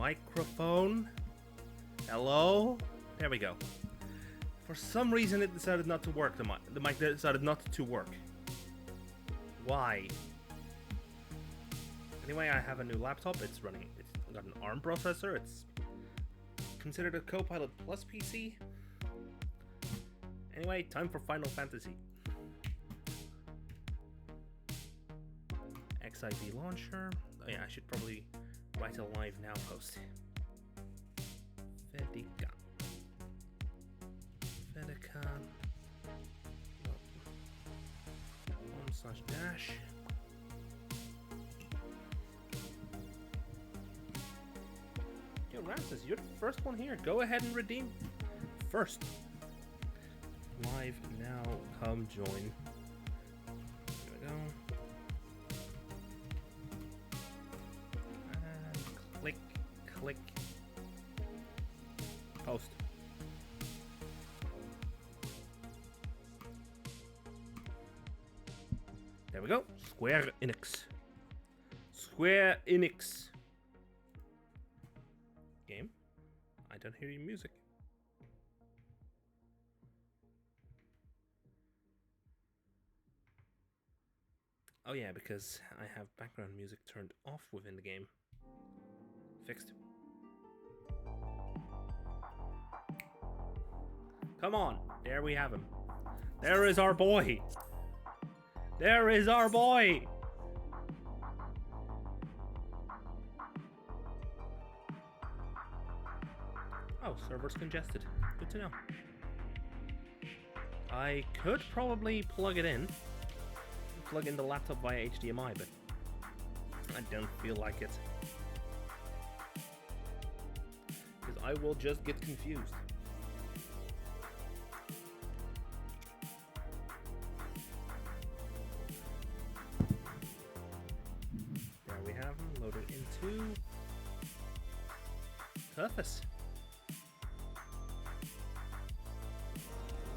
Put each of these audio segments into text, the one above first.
Microphone? Hello? There we go. For some reason it decided not to work. The mic decided not to work. Why? Anyway, I have a new laptop. It's running. It's got an ARM processor. It's considered a Copilot Plus PC. Anyway, time for Final Fantasy. XIV launcher. Oh yeah, I should probably write a live now post. Fedica. /dash. Yo, Ramses, you're the first one here. Go ahead and redeem. First. Live now. Come join. There we go. And click. Post. There we go. Square Enix. Game? I don't hear your music. Oh yeah, because I have background music turned off within the game. Fixed. Come on. There we have him. There is our boy. There is our boy! Oh, server's congested. Good to know. I could probably plug it in. Plug in the laptop via HDMI, but I don't feel like it. Because I will just get confused. Loaded into Surface.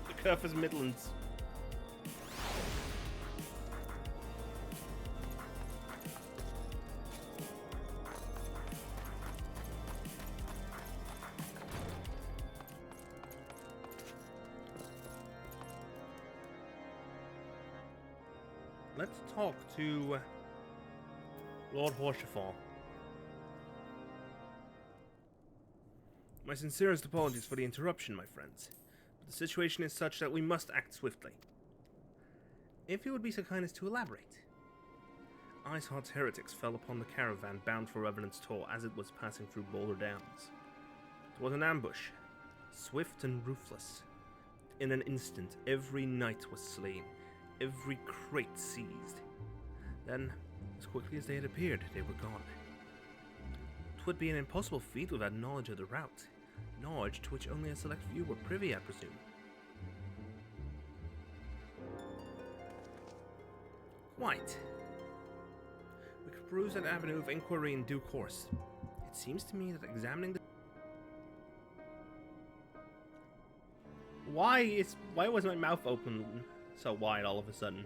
The Surface Midlands. Let's talk to Lord Horsefall. My sincerest apologies for the interruption, my friends. But the situation is such that we must act swiftly. If you would be so kind as to elaborate. Ice-hot heretics fell upon the caravan bound for Revenant's Toll as it was passing through Boulder Downs. It was an ambush, swift and ruthless. In an instant, every knight was slain, every crate seized. Then, as quickly as they had appeared, they were gone. 'Twould be an impossible feat without knowledge of the route, knowledge to which only a select few were privy, I presume. Quite. We could peruse that avenue of inquiry in due course. It seems to me that examining the... Why was my mouth open so wide all of a sudden?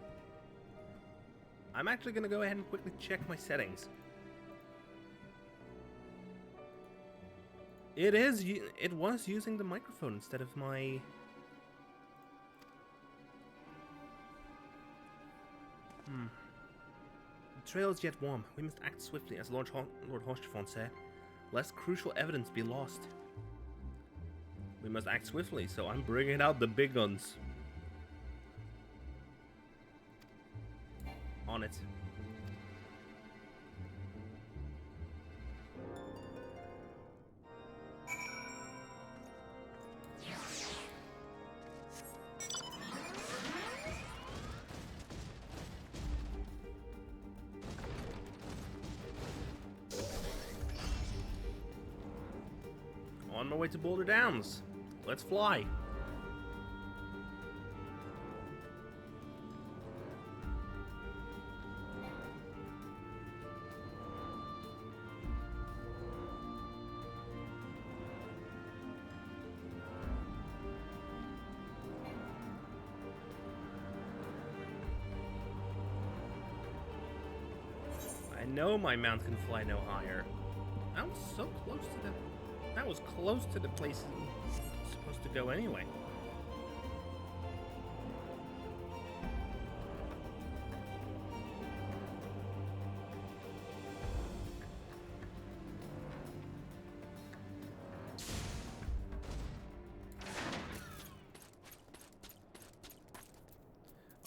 I'm actually going to go ahead and quickly check my settings. It was using the microphone instead of my... The trail is yet warm. We must act swiftly, as Lord Horsefall said. Lest crucial evidence be lost. We must act swiftly, so I'm bringing out the big guns. On it. On my way to Boulder Downs. Let's fly. I know my mount can fly no higher. I was so close to was close to the place I'm supposed to go anyway.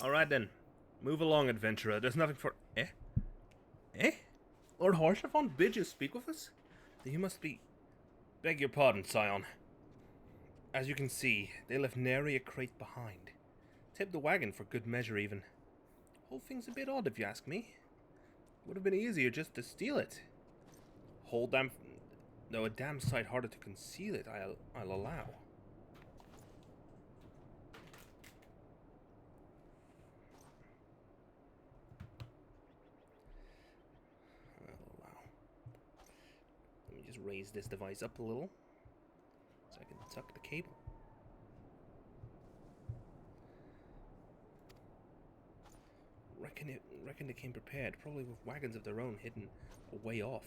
Alright then. Move along, adventurer. There's nothing for... Eh? Eh? Lord Harshavon bid you speak with us? Then you must be... Beg your pardon, Scion. As you can see, they left nary a crate behind. Tipped the wagon for good measure, even. Whole thing's a bit odd, if you ask me. Would have been easier just to steal it. Though a damn sight harder to conceal it, I'll allow. Raise this device up a little so I can tuck the cable. Reckon they came prepared, probably with wagons of their own hidden a way off.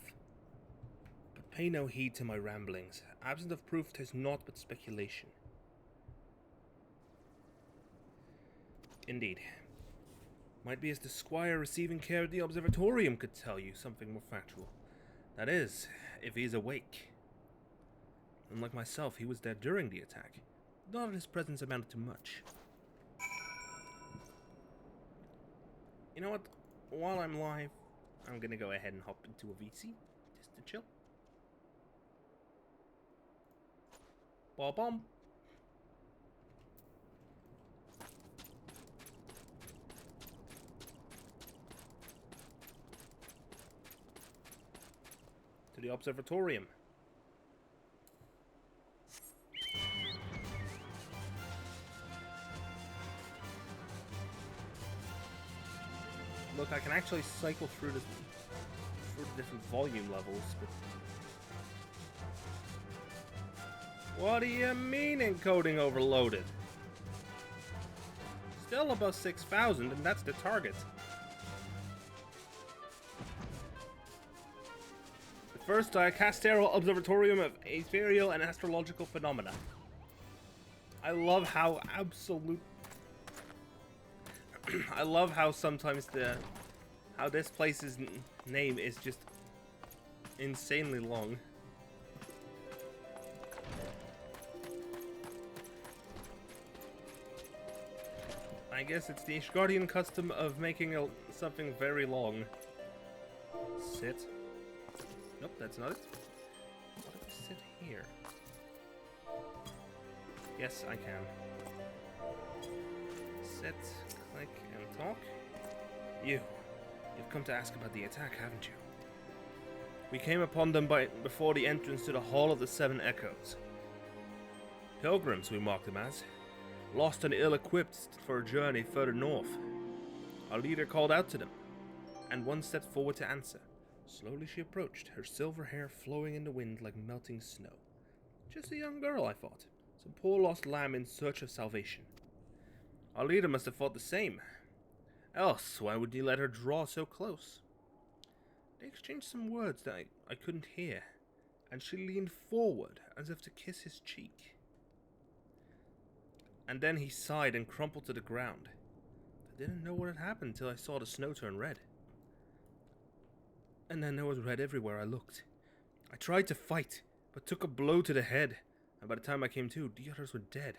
But pay no heed to my ramblings. Absent of proof, 'tis naught but speculation. Indeed. Might be as the squire receiving care at the observatorium could tell you something more factual. That is, if he's awake. Unlike myself, he was there during the attack. Not that his presence amounted to much. You know what? While I'm live, I'm gonna go ahead and hop into a VC, just to chill. Bomb. To the observatorium. Look, I can actually cycle through the different volume levels, but... What do you mean encoding overloaded? Still above 6,000, and that's the target. The first Dicasteral Observatorium of Ethereal and Astrological Phenomena. I love how I love how sometimes how this place's name is just insanely long. I guess it's the Ishgardian custom of making something very long. Sit. Nope, that's not it. What if I sit here? Yes, I can. Sit, click, and talk. You've come to ask about the attack, haven't you? We came upon them before the entrance to the Hall of the Seven Echoes. Pilgrims, we marked them as. Lost and ill-equipped for a journey further north. Our leader called out to them, and one stepped forward to answer. Slowly she approached, her silver hair flowing in the wind like melting snow. Just a young girl, I thought. Some poor lost lamb in search of salvation. Our leader must have thought the same. Else, why would he let her draw so close? They exchanged some words that I couldn't hear, and she leaned forward as if to kiss his cheek. And then he sighed and crumpled to the ground. I didn't know what had happened till I saw the snow turn red. And then there was red everywhere I looked. I tried to fight, but took a blow to the head, and by the time I came to, the others were dead,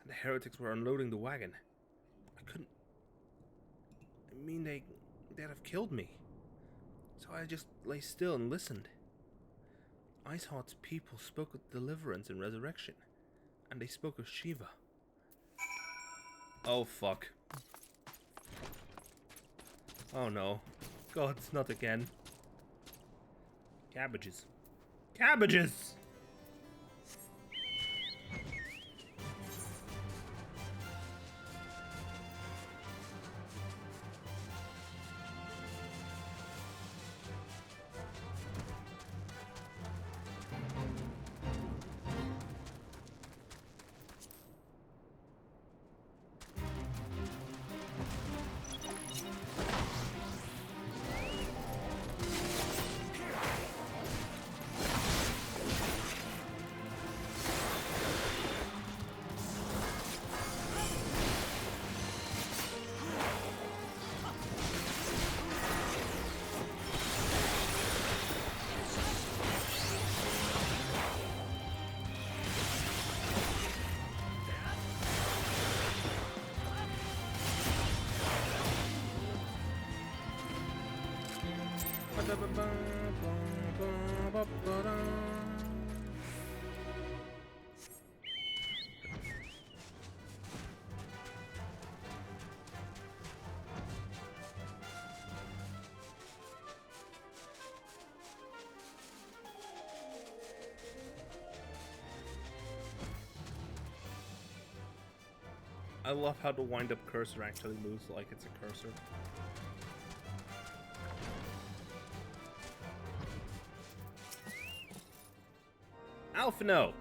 and the heretics were unloading the wagon. They'd have killed me. So I just lay still and listened. Iceheart's people spoke of deliverance and resurrection, and they spoke of Shiva. Oh fuck. Oh no. God, not again. Cabbages. Cabbages! I love how the wind-up cursor actually moves like it's a cursor. Alphino!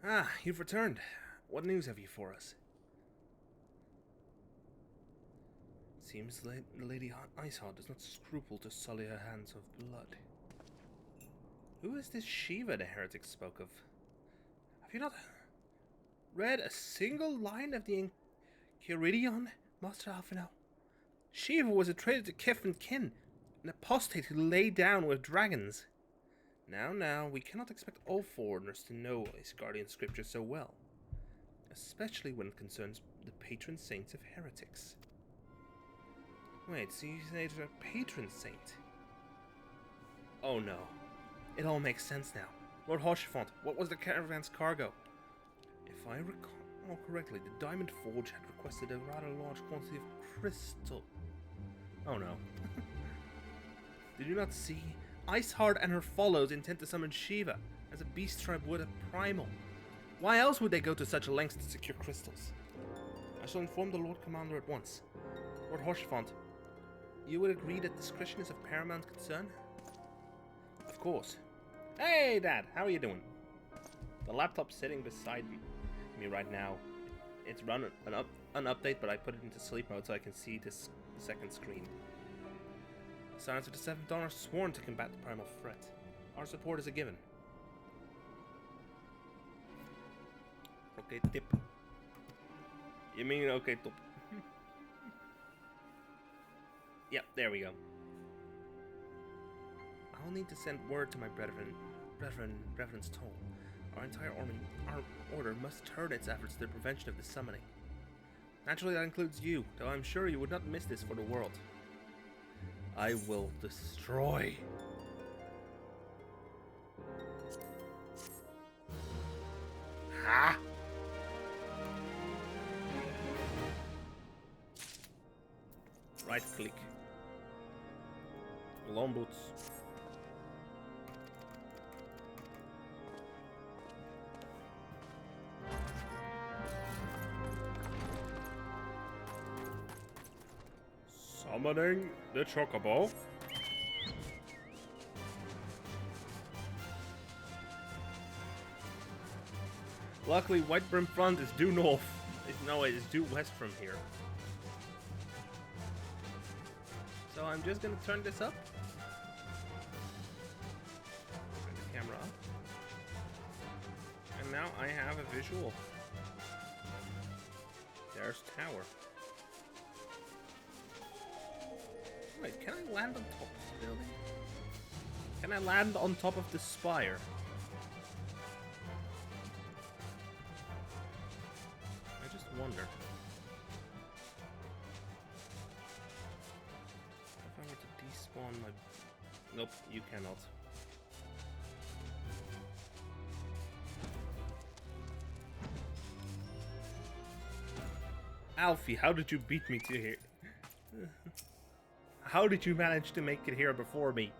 Ah, you've returned. What news have you for us? Seems Lady Iceheart does not scruple to sully her hands of blood. Who is this Shiva the heretic spoke of? Have you not read a single line of the Enchiridion, Master Alphino? Shiva was a traitor to kith and kin, an apostate who lay down with dragons. Now, we cannot expect all foreigners to know Asgardian scripture so well, especially when it concerns the patron saints of heretics. Wait, so you say it's a patron saint? Oh no. It all makes sense now. Lord Hoshfont, what was the caravan's cargo? If I recall correctly, the Diamond Forge had requested a rather large quantity of crystal. Oh no. Did you not see? Iceheart and her follows intend to summon Shiva, as a beast tribe would a primal. Why else would they go to such lengths to secure crystals? I shall inform the Lord Commander at once. Lord Hoshfont, you would agree that discretion is of paramount concern? Of course. Hey, Dad, how are you doing? The laptop's sitting beside me right now. It's run an update, but I put it into sleep mode so I can see this second screen. The Science of the Seventh Dawn are sworn to combat the primal threat. Our support is a given. Okay, tip. You mean okay, tip? Yep, there we go. I'll need to send word to my Brethren's toll. Our entire order must turn its efforts to the prevention of the summoning. Naturally, that includes you, though I'm sure you would not miss this for the world. I will destroy. Ha! Right click. Long boots. Summoning the Chocobo. Luckily, Whitebrim Front is due north. No, it is due west from here. So I'm just gonna turn this up. Turn the camera up. And now I have a visual. There's tower. Wait, can I land on top of this building? Can I land on top of the spire? I just wonder. If I were to despawn my... Nope, you cannot. Alfie, how did you beat me to here? How did you manage to make it here before me?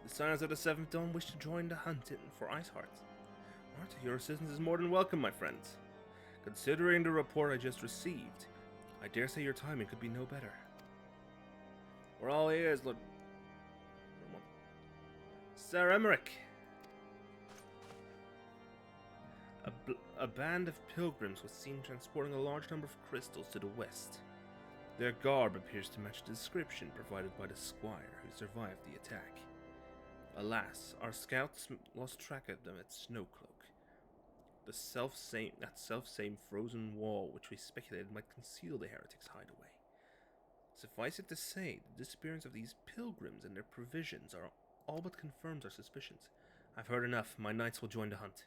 The Sons of the Seventh Dawn wish to join the hunt for Iceheart. Your assistance is more than welcome, my friends. Considering the report I just received, I dare say your timing could be no better. We're all ears, Lord... Sir Emmerich! A band of pilgrims was seen transporting a large number of crystals to the west. Their garb appears to match the description provided by the squire who survived the attack. Alas, our scouts lost track of them at Snowcloak. That self-same frozen wall which we speculated might conceal the heretics' hideaway. Suffice it to say, the disappearance of these pilgrims and their provisions are all but confirms our suspicions. I've heard enough. My knights will join the hunt.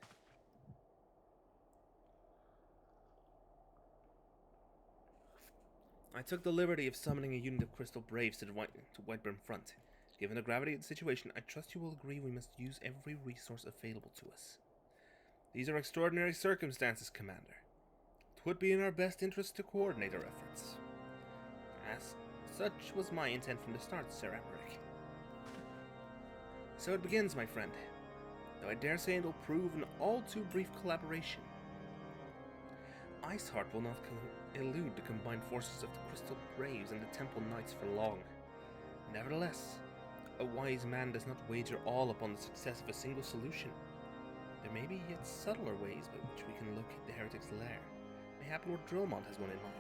I took the liberty of summoning a unit of Crystal Braves to Whitebrim Front. Given the gravity of the situation, I trust you will agree we must use every resource available to us. These are extraordinary circumstances, Commander. It would be in our best interest to coordinate our efforts. As such was my intent from the start, Sir Emmerich. So it begins, my friend, though I dare say it will prove an all too brief collaboration. Iceheart will not elude the combined forces of the Crystal Braves and the Temple Knights for long. Nevertheless, a wise man does not wager all upon the success of a single solution. There may be yet subtler ways by which we can locate the heretic's lair. Mayhap Lord Drillmont has one in mind.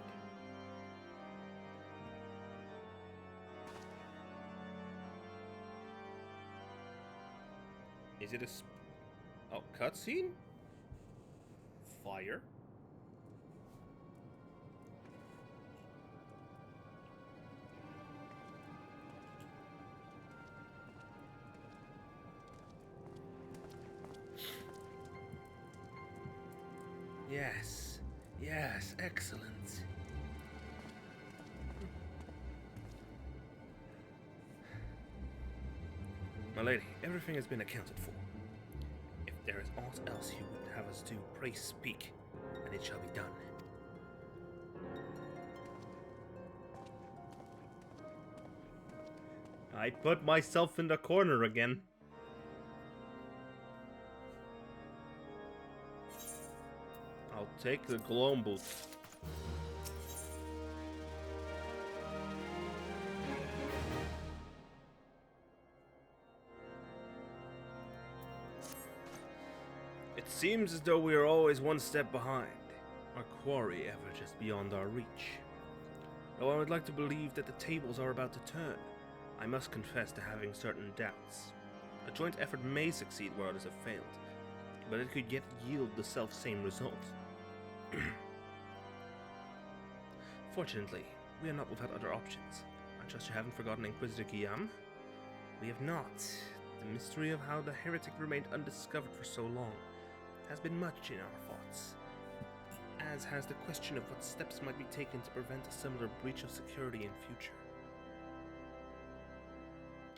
Is it a cutscene? Fire? Yes, excellent. My lady, everything has been accounted for. If there is aught else you would have us do, pray speak, and it shall be done. I put myself in the corner again. I'll take the gloam boot. It seems as though we are always one step behind, our quarry ever just beyond our reach. Though I would like to believe that the tables are about to turn, I must confess to having certain doubts. A joint effort may succeed where others have failed, but it could yet yield the self-same result. Fortunately, we are not without other options. I trust you haven't forgotten Inquisitor Guillaume? We have not. The mystery of how the heretic remained undiscovered for so long has been much in our thoughts, as has the question of what steps might be taken to prevent a similar breach of security in future.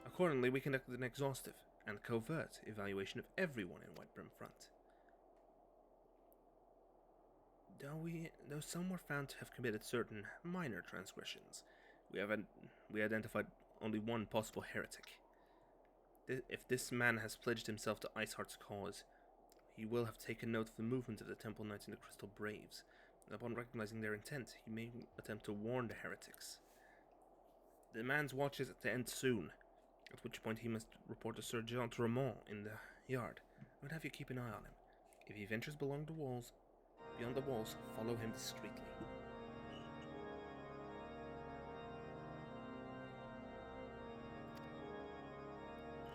Accordingly, we conducted an exhaustive and covert evaluation of everyone in Whitebrim Front. Though some were found to have committed certain minor transgressions, we identified only one possible heretic. If this man has pledged himself to Iceheart's cause, he will have taken note of the movement of the Temple Knights and the Crystal Braves, and upon recognizing their intent, he may attempt to warn the heretics. The man's watch is to end soon, at which point he must report to Sir Jean Tremont in the yard. I would have you keep an eye on him. If he ventures beyond the walls, follow him discreetly.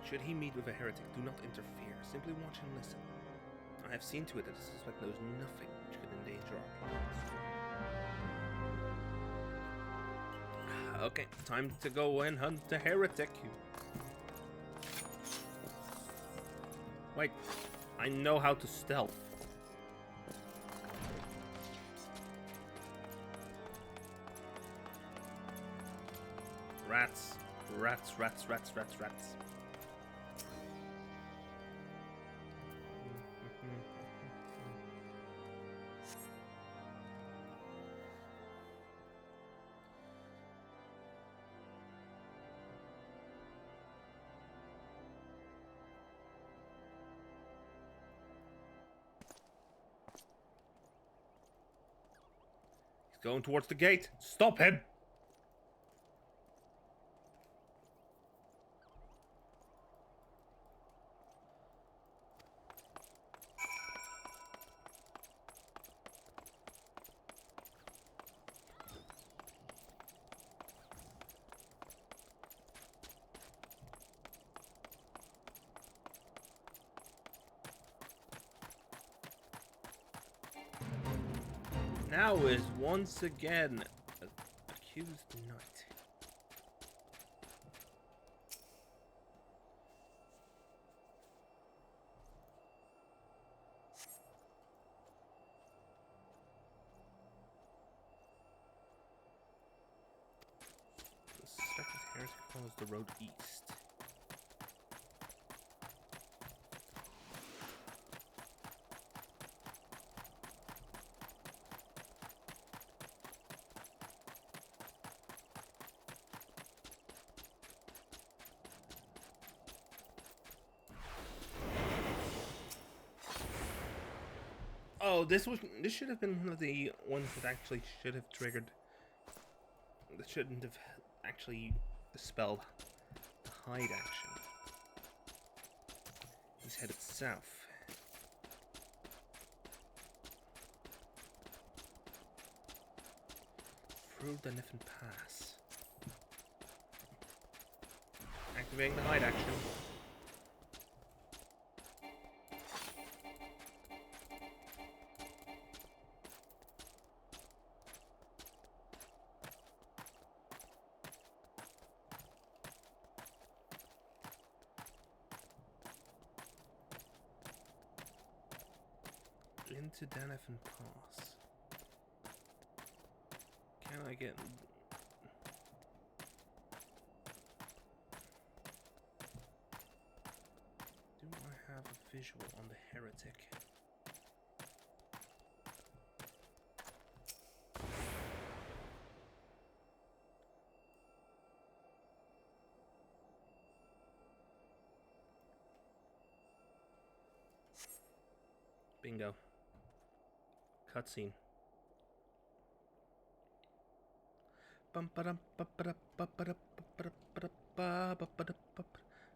Should he meet with a heretic, do not interfere. Simply watch and listen. I have seen to it that the suspect knows nothing which could endanger our plans. Okay, time to go and hunt the heretic. Wait, I know how to stealth. Rats. He's going towards the gate. Stop him! Now is once again accused knight. The suspected heretic follows the road east. Oh, this should have been one of the ones that actually should have triggered. That shouldn't have actually dispelled the hide action. He's headed south. Through the Niffen Pass. Activating the hide action. Into Danifen Pass. Can I get... Do I have a visual on the heretic? Bingo. Cutscene.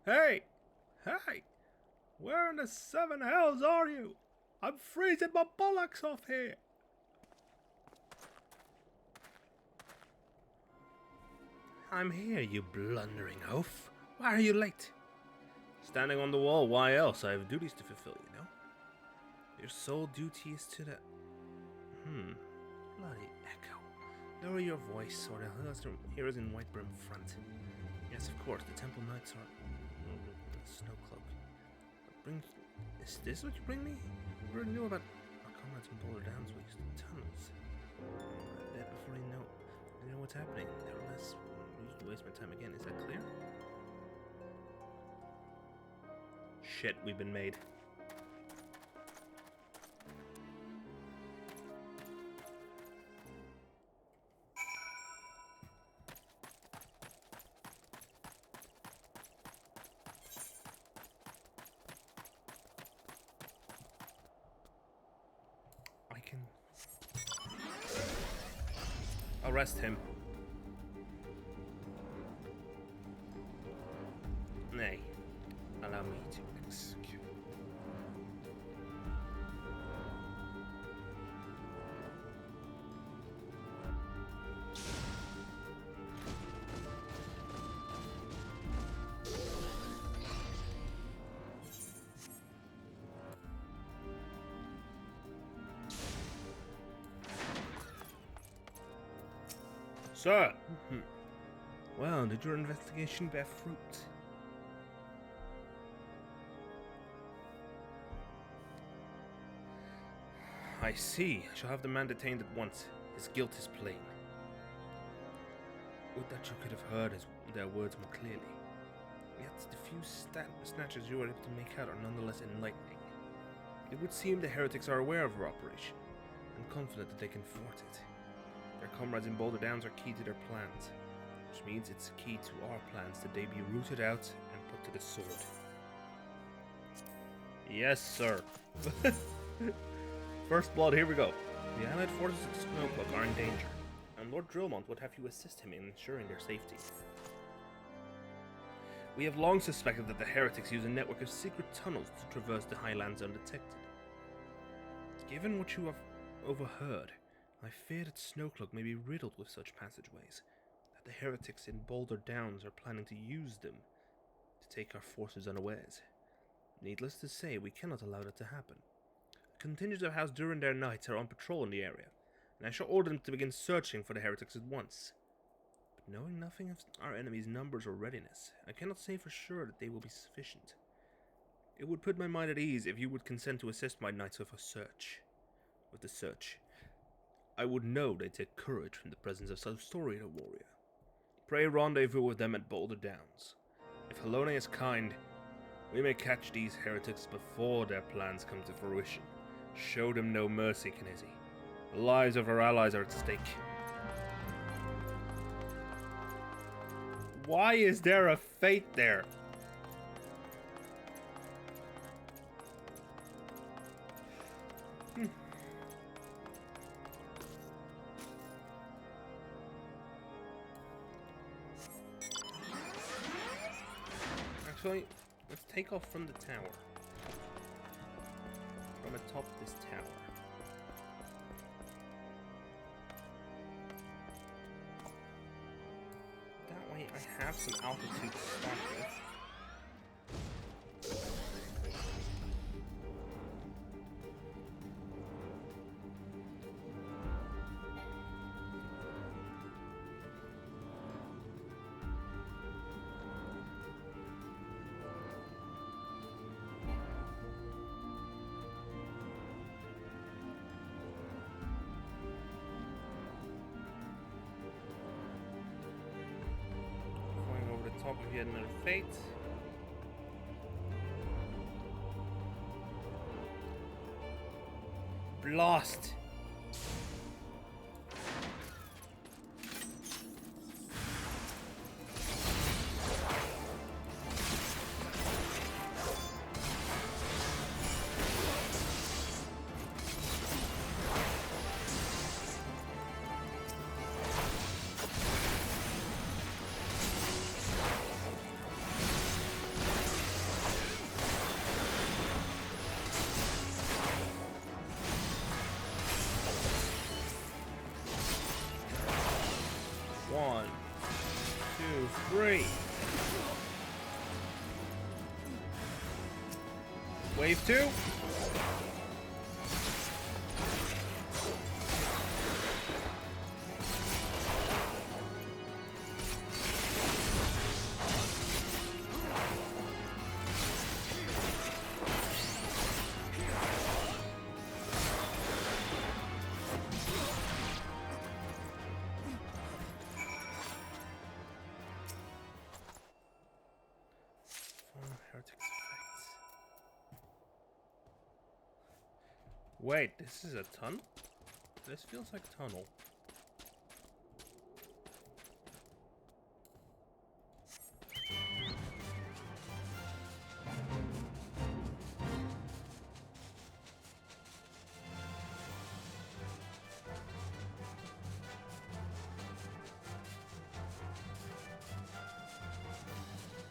Hey! Hey! Where in the seven hells are you? I'm freezing my bollocks off here! I'm here, you blundering oaf. Why are you late? Standing on the wall, why else? I have duties to fulfill, you know? Your sole duty is to the... Bloody echo. Lower your voice, or the heroes in white brim front. Yes, of course, the temple knights are... snow cloak. Is this what you bring me? I already knew about our comrades in Boulder Downs who used the tunnels. Dead before I know what's happening. Nevertheless, I usually waste my time again. Is that clear? Shit, we've been made. Arrest him. Nay, allow me to execute. Sir! Well, did your investigation bear fruit? I see. I shall have the man detained at once. His guilt is plain. Would that you could have heard their words more clearly. Yet the few snatches you were able to make out are nonetheless enlightening. It would seem the heretics are aware of our operation, and confident that they can thwart it. Their comrades in Boulder Downs are key to their plans, which means it's key to our plans that they be rooted out and put to the sword. Yes, sir. First blood, here we go. The allied forces of Snowcloak are in danger, and Lord Drillmont would have you assist him in ensuring their safety. We have long suspected that the heretics use a network of secret tunnels to traverse the highlands undetected. Given what you have overheard, I fear that Snowcloak may be riddled with such passageways, that the heretics in Boulder Downs are planning to use them to take our forces unawares. Needless to say, we cannot allow that to happen. A contingent of House Durandare Knights are on patrol in the area, and I shall order them to begin searching for the heretics at once. But knowing nothing of our enemy's numbers or readiness, I cannot say for sure that they will be sufficient. It would put my mind at ease if you would consent to assist my knights with the search. I would know they take courage from the presence of so storied a warrior. Pray rendezvous with them at Boulder Downs. If Helone is kind, we may catch these heretics before their plans come to fruition. Show them no mercy, Kinesi. The lives of our allies are at stake. Why is there a fate there? Actually, let's take off from the tower. From atop this tower. That way I have some altitude to start with. Top of yet another fate. Blast! One, two, three. Wave two. Heretics effects. Wait, this is a tunnel? This feels like tunnel.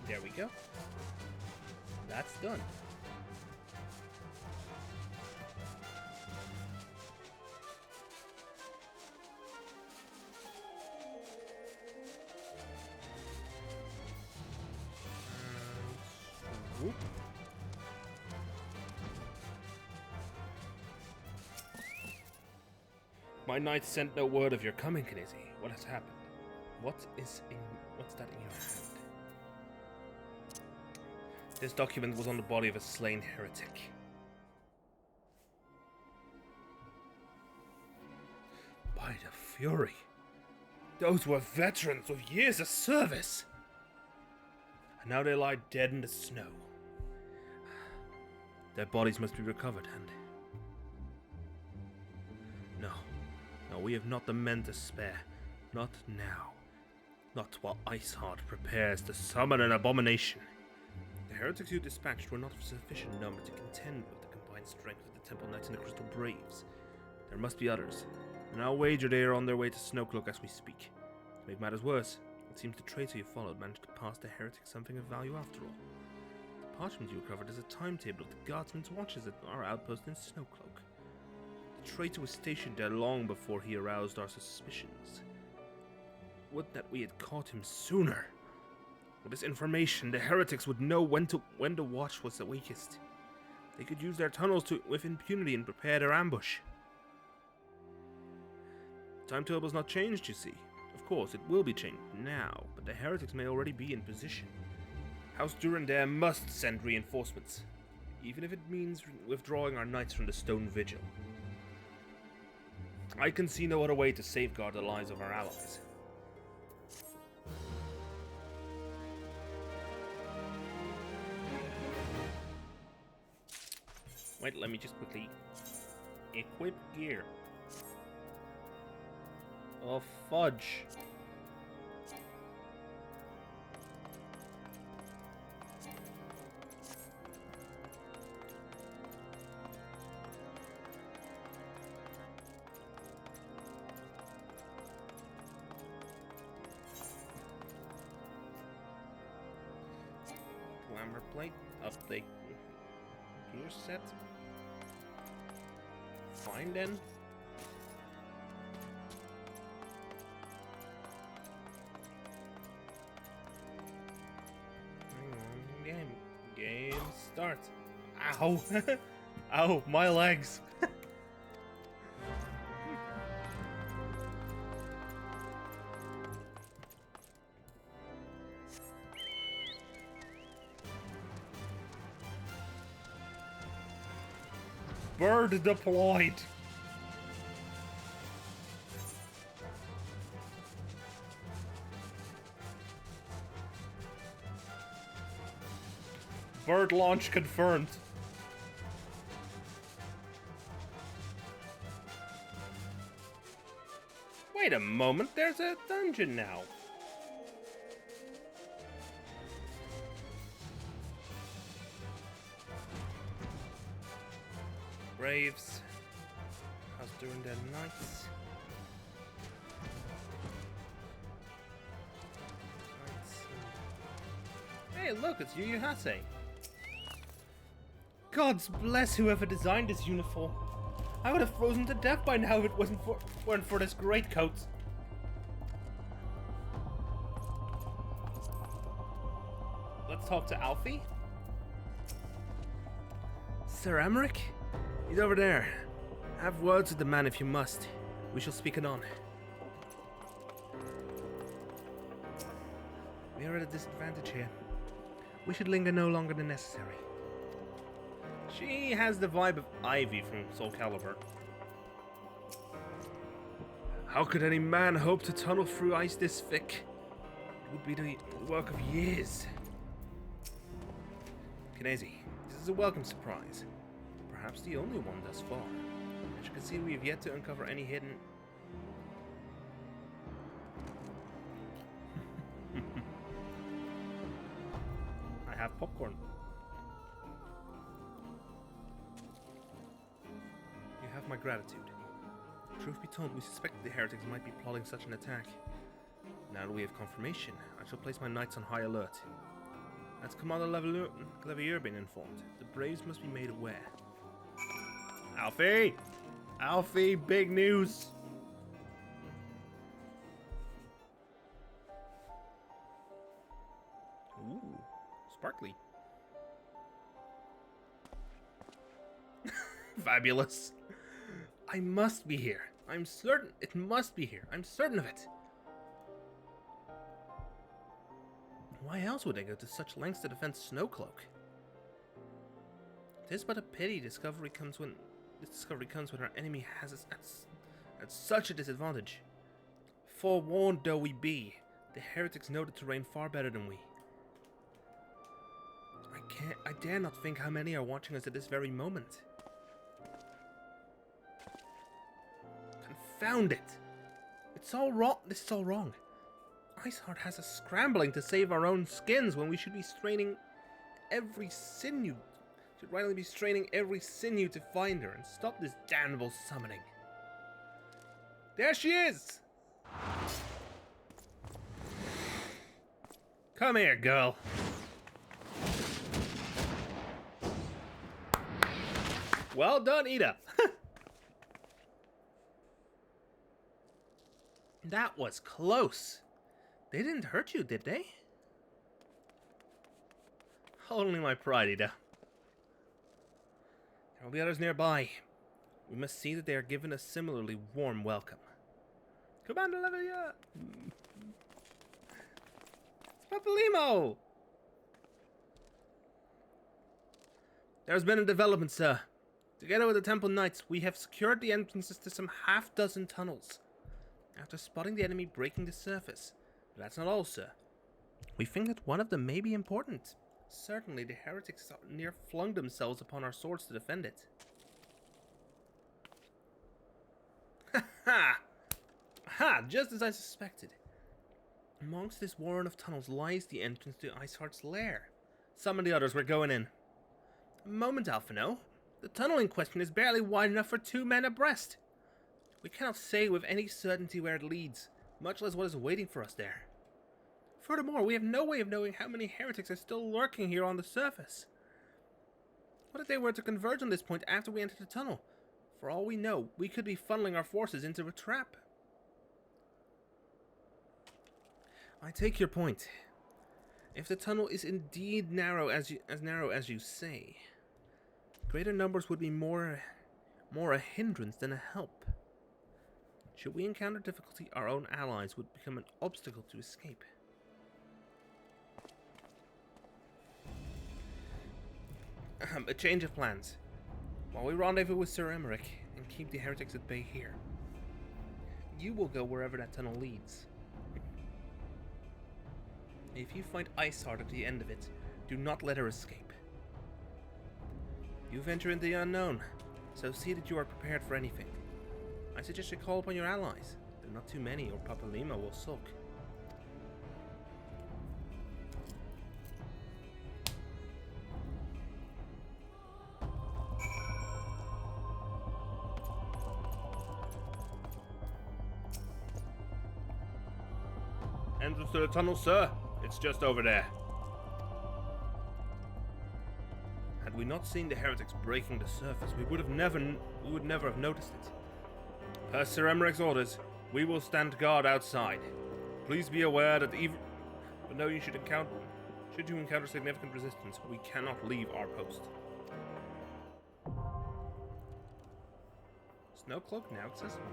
There we go. That's done. Swoop. My knight sent no word of your coming, Knizzy. What has happened? What's that in your hand? This document was on the body of a slain heretic. By the Fury. Those were veterans with years of service. And now they lie dead in the snow. Their bodies must be recovered, and... No, we have not the men to spare. Not now. Not while Iceheart prepares to summon an abomination. The heretics you dispatched were not of sufficient number to contend with the combined strength of the Temple Knights and the Crystal Braves. There must be others, and I'll wager they are on their way to Snowcloak as we speak. To make matters worse, it seems the traitor you followed managed to pass the heretics something of value after all. The parchment you recovered is a timetable of the guardsman's watches at our outpost in Snowcloak. The traitor was stationed there long before he aroused our suspicions. Would that we had caught him sooner! With this information, the heretics would know when the watch was the weakest. They could use their tunnels with impunity and prepare their ambush. The timetable's not changed, you see. Of course, it will be changed now, but the heretics may already be in position. House Durandare must send reinforcements, even if it means withdrawing our knights from the Stone Vigil. I can see no other way to safeguard the lives of our allies. Wait, let me just quickly equip gear. Oh, fudge. Armor plate. Update. Gear set. Fine then. Game start. Ow! Ow, my legs! Bird deployed! Bird launch confirmed. Wait a moment, there's a dungeon now. Braves. How's during the nights? Hey, look, it's Yu Hase. Gods bless whoever designed this uniform. I would have frozen to death by now if it weren't for this greatcoat. Let's talk to Alfie. Sir Emmerich? He's over there. Have words with the man if you must. We shall speak anon. We are at a disadvantage here. We should linger no longer than necessary. She has the vibe of Ivy from Soul Calibur. How could any man hope to tunnel through ice this thick? It would be the work of years. Kinesi, this is a welcome surprise. Perhaps the only one thus far. As you can see, we have yet to uncover any hidden... I have popcorn. You have my gratitude. Truth be told, we suspected the heretics might be plotting such an attack. Now that we have confirmation, I shall place my knights on high alert. As Commander Levier been informed, the Braves must be made aware. Alfie! Alfie, big news! Ooh, sparkly. Fabulous. I must be here. I'm certain it must be here. I'm certain of it. Why else would I go to such lengths to defend Snowcloak? Tis but a pity this discovery comes when our enemy has us at such a disadvantage. Forewarned though we be, the heretics know the terrain far better than we. I dare not think how many are watching us at this very moment. Confound it! It's all wrong. This is all wrong. Iceheart has us scrambling to save our own skins when we should be straining every sinew. Should rightly be straining every sinew to find her and stop this damnable summoning. There she is! Come here, girl. Well done, Ida. That was close. They didn't hurt you, did they? Only my pride, Ida. There will be others nearby. We must see that they are given a similarly warm welcome. Commander Levier! It's Papalimo! There's been a development, sir. Together with the Temple Knights, we have secured the entrances to some half-dozen tunnels. After spotting the enemy breaking the surface. But that's not all, sir. We think that one of them may be important. Certainly, the heretics near flung themselves upon our swords to defend it. Ha ha! Ha! Just as I suspected. Amongst this warren of tunnels lies the entrance to Iceheart's lair. Summon the others, we're going in. A moment, Alphino. The tunnel in question is barely wide enough for 2 men abreast. We cannot say with any certainty where it leads, much less what is waiting for us there. Furthermore, we have no way of knowing how many heretics are still lurking here on the surface. What if they were to converge on this point after we enter the tunnel? For all we know, we could be funneling our forces into a trap. I take your point. If the tunnel is indeed narrow as you say, greater numbers would be more a hindrance than a help. Should we encounter difficulty, our own allies would become an obstacle to escape. A change of plans. While we rendezvous with Sir Emmerich and keep the heretics at bay here, you will go wherever that tunnel leads. If you find Iceheart at the end of it, do not let her escape. You venture into the unknown, so see that you are prepared for anything. I suggest you call upon your allies. There are not too many, or Papa Lima will sulk. Entrance to the tunnel, sir. It's just over there. Had we not seen the heretics breaking the surface, we would never have noticed it. Per Sir Emmerich's orders, we will stand guard outside. Please be aware that should you encounter significant resistance, we cannot leave our post. Snowcloak now accessible.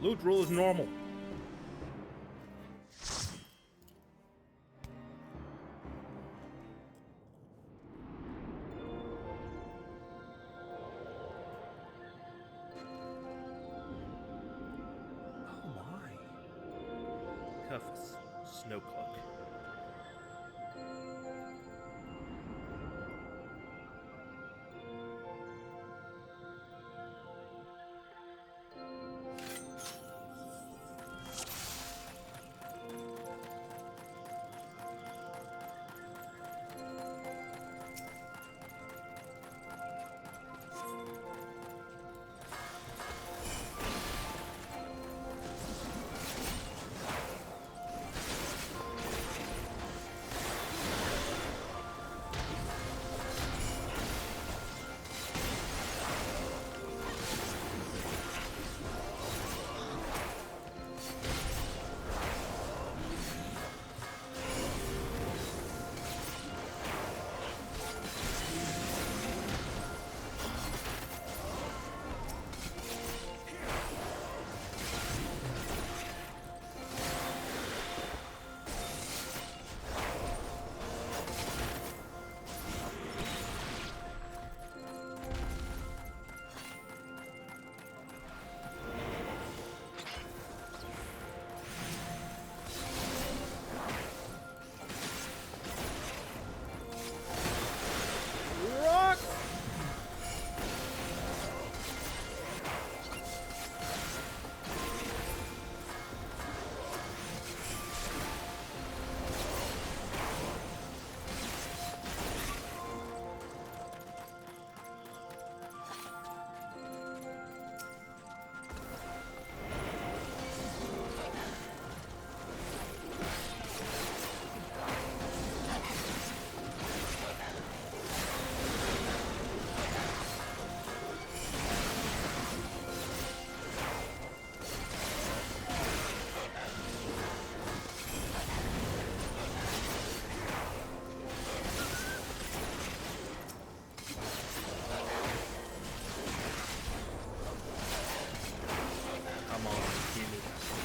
Loot rule is normal. Oh my. Cuffs, Snowcloak.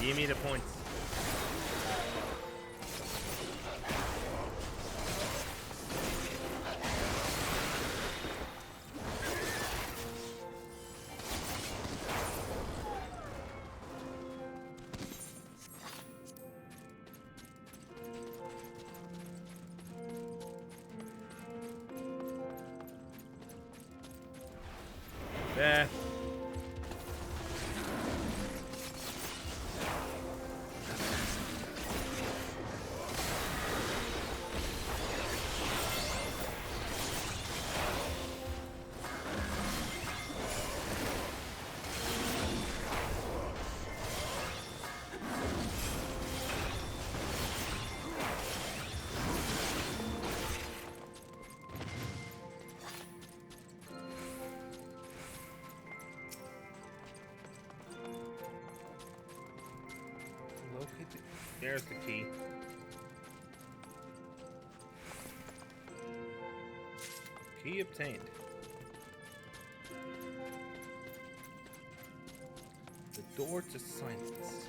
Give me the points. There. There's the key. Key obtained. The door to silence.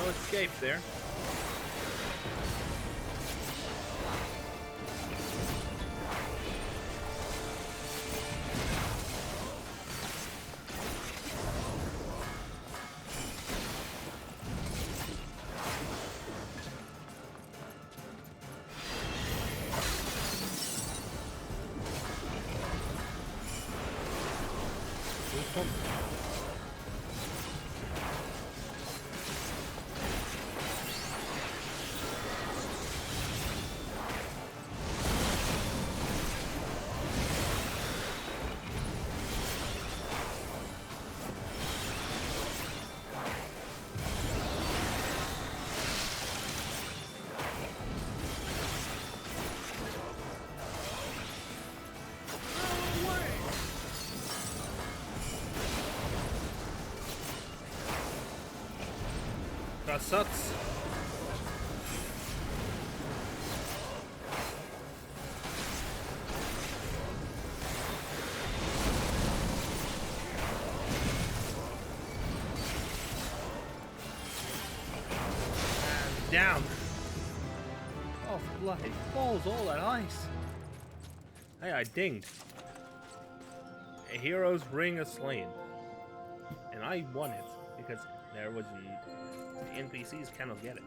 Escape there. That sucks. And down. Oh, bloody balls, all that ice. Hey, I dinged. A hero's ring is slain. And I won it because there was the NPCs cannot get it.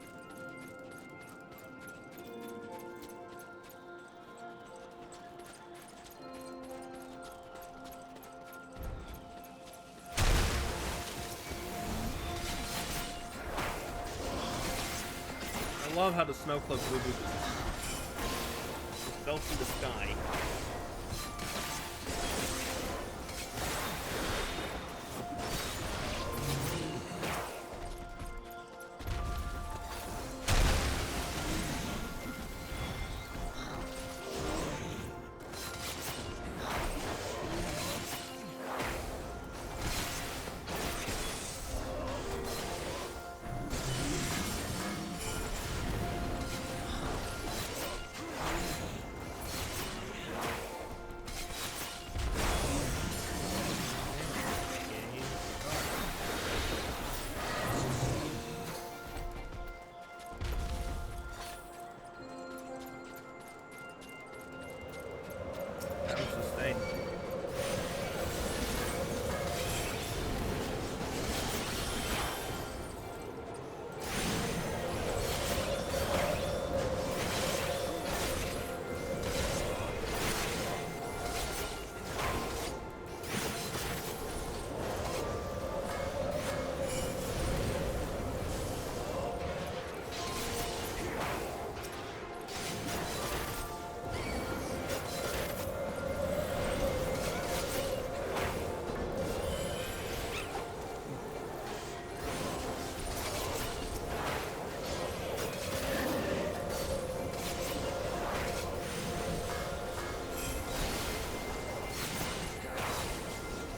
I love how the snowcloak movie fell through the sky.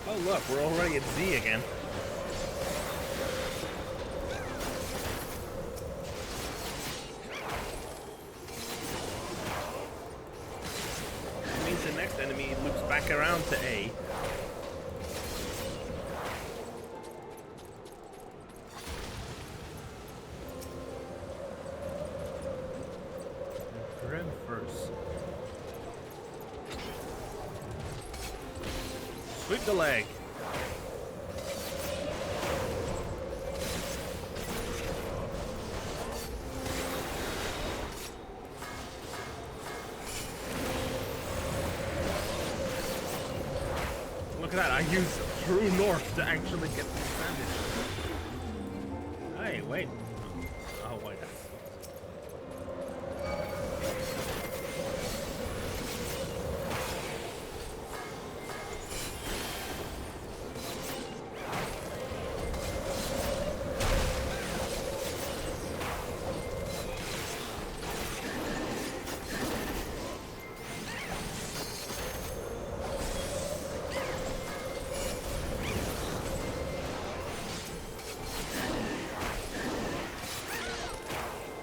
Oh look, we're already at Z again. That means the next enemy loops back around to A. first. Sweep the leg. Look at that, I used True North to actually get the advantage. Hey, wait. Oh, wait.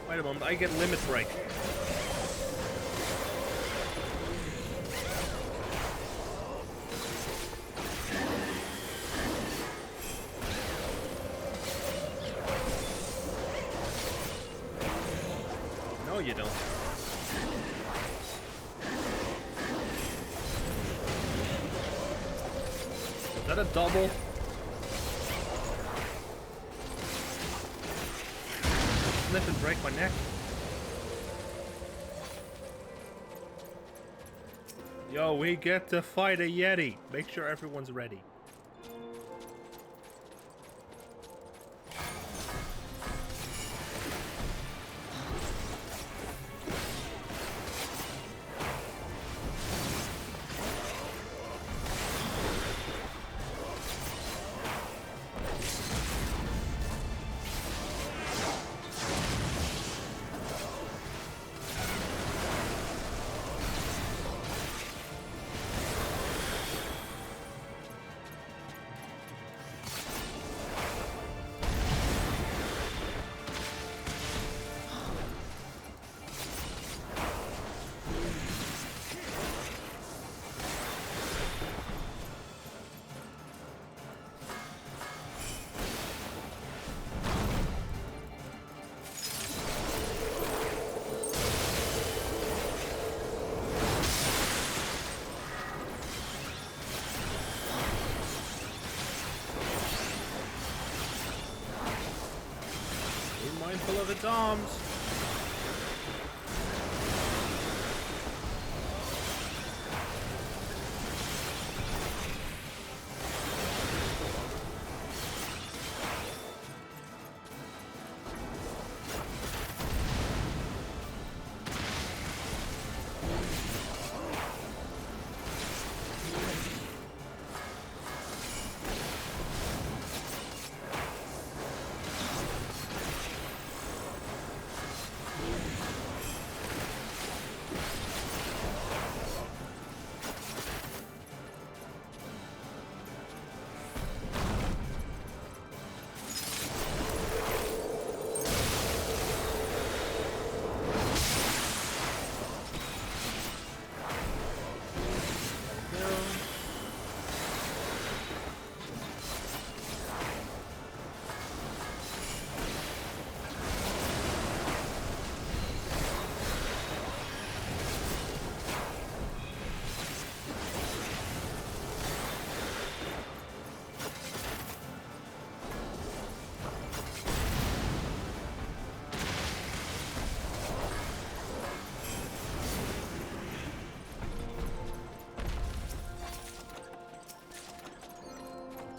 Wait a moment, I get limit break. No, you don't. Is that a double? Slip and break my neck. Yo, we get to fight a Yeti. Make sure everyone's ready. Mindful of its arms.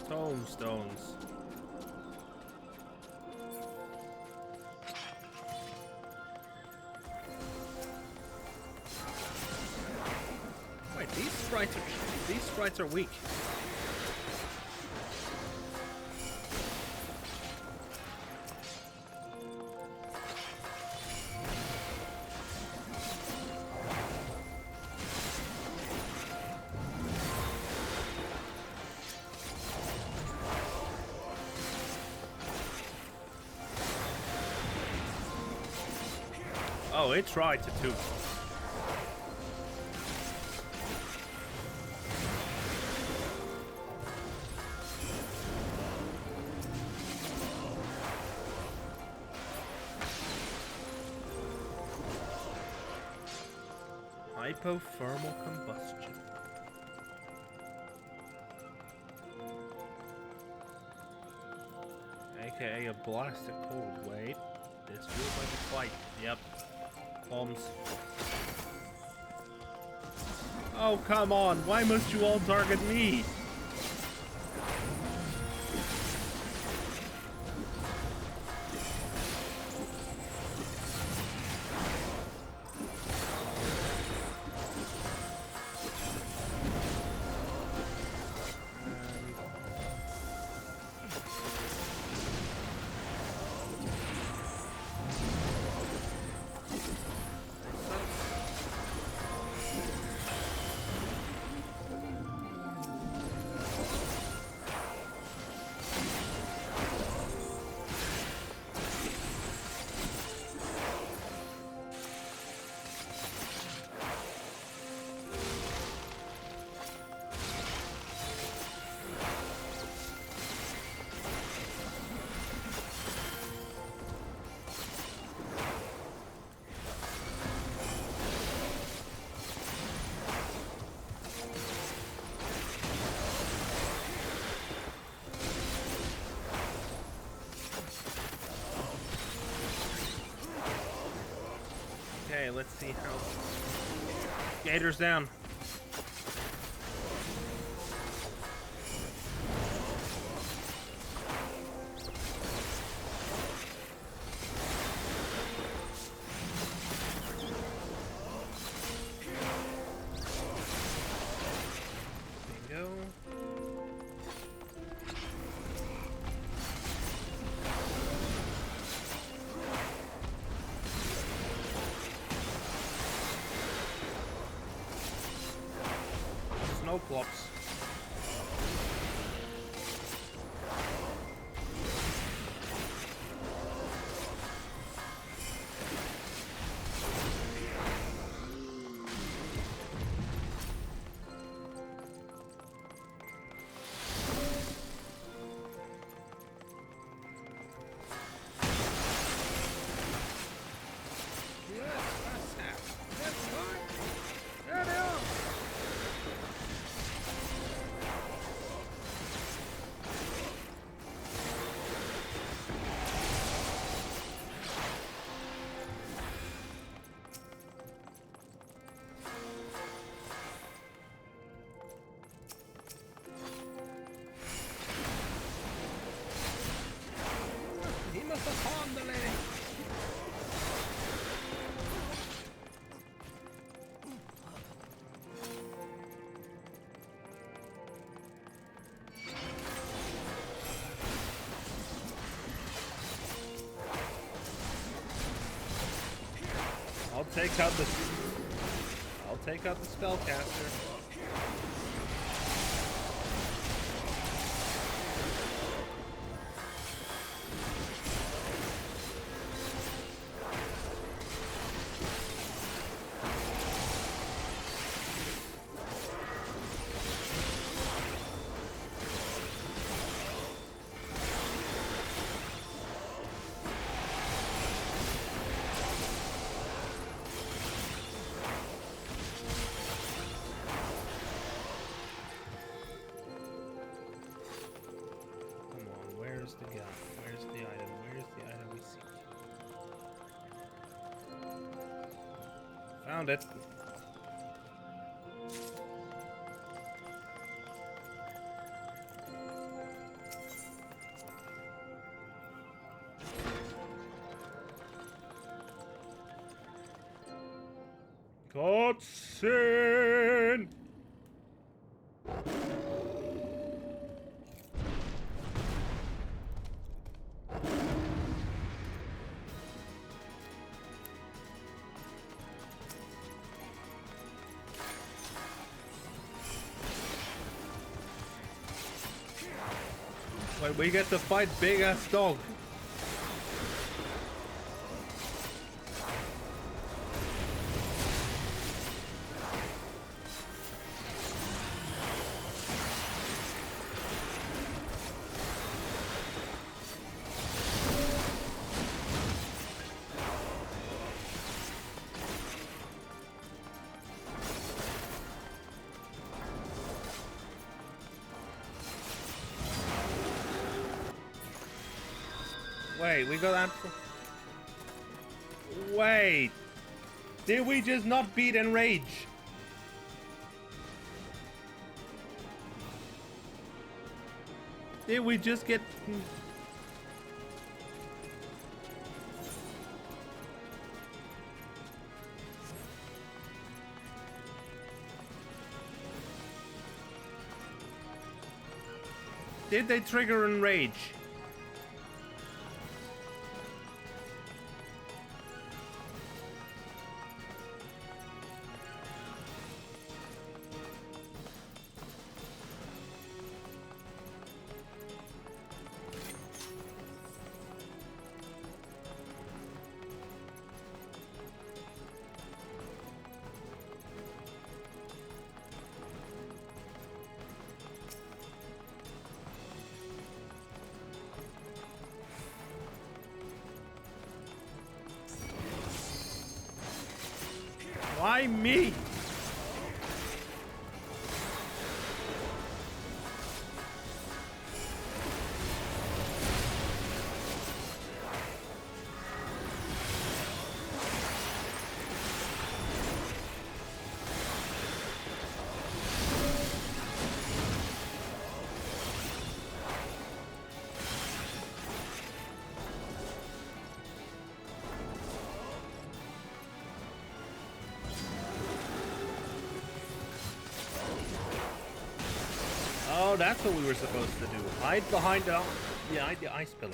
Tombstones. Wait, these sprites are weak. Oh, it tried to too. Hypothermal combustion. AKA a blast of cold. Wait. This feels like a fight. Yep. Bombs. Oh, come on. Why must you all target me? Okay, let's see how... Gator's down. Bingo. Snowclops. I'll take out the spellcaster. Where's the guy? Where's the item? Where's the item we seek? Found it. Cutscene! Wait, we get to fight big ass dog. Wait, we got absolute. Wait. Did we just not beat Enrage? Did we just get... Did they trigger Enrage? Why me? Oh, that's what we were supposed to do. Hide behind the ice pillar.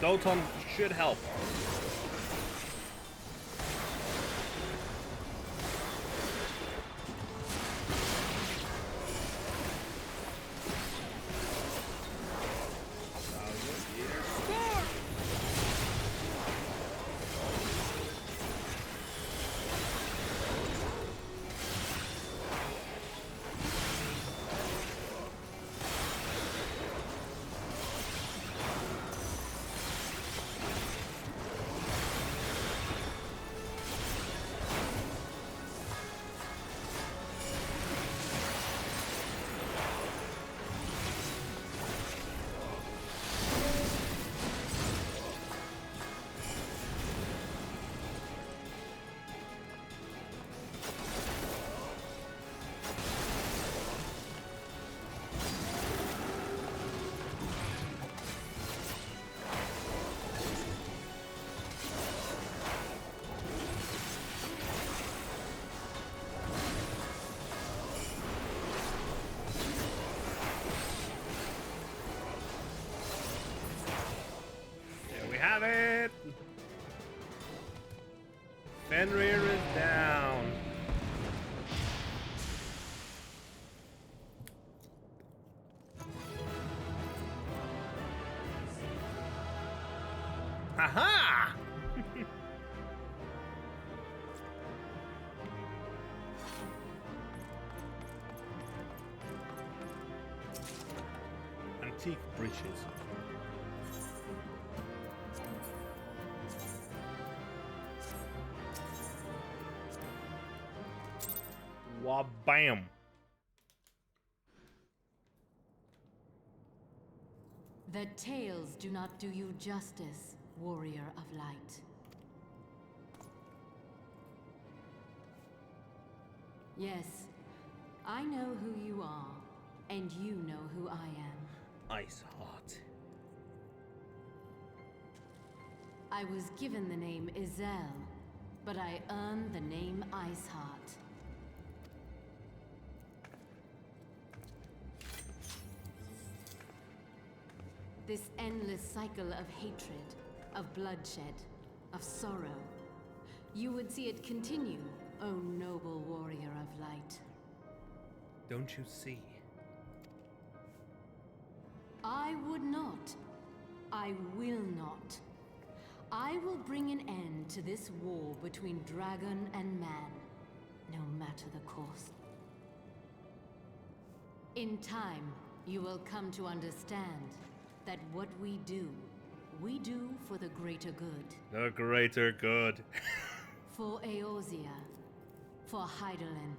Doton should help. Have it! Fenrir is down. Haha! Antique breeches. Bam. The tales do not do you justice, warrior of light. Yes, I know who you are, and you know who I am. Iceheart. I was given the name Izel, but I earned the name Iceheart. This endless cycle of hatred, of bloodshed, of sorrow. You would see it continue, O noble warrior of light. Don't you see? I would not. I will not. I will bring an end to this war between dragon and man, no matter the cost. In time, you will come to understand that what we do for the greater good. The greater good. For Eorzea, for Hydaelyn.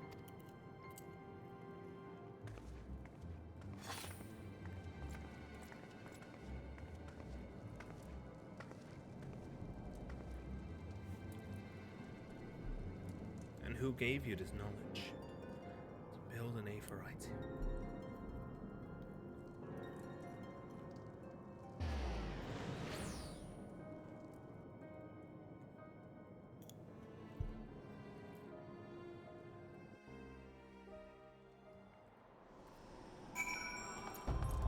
And who gave you this knowledge? To build an Aephorite.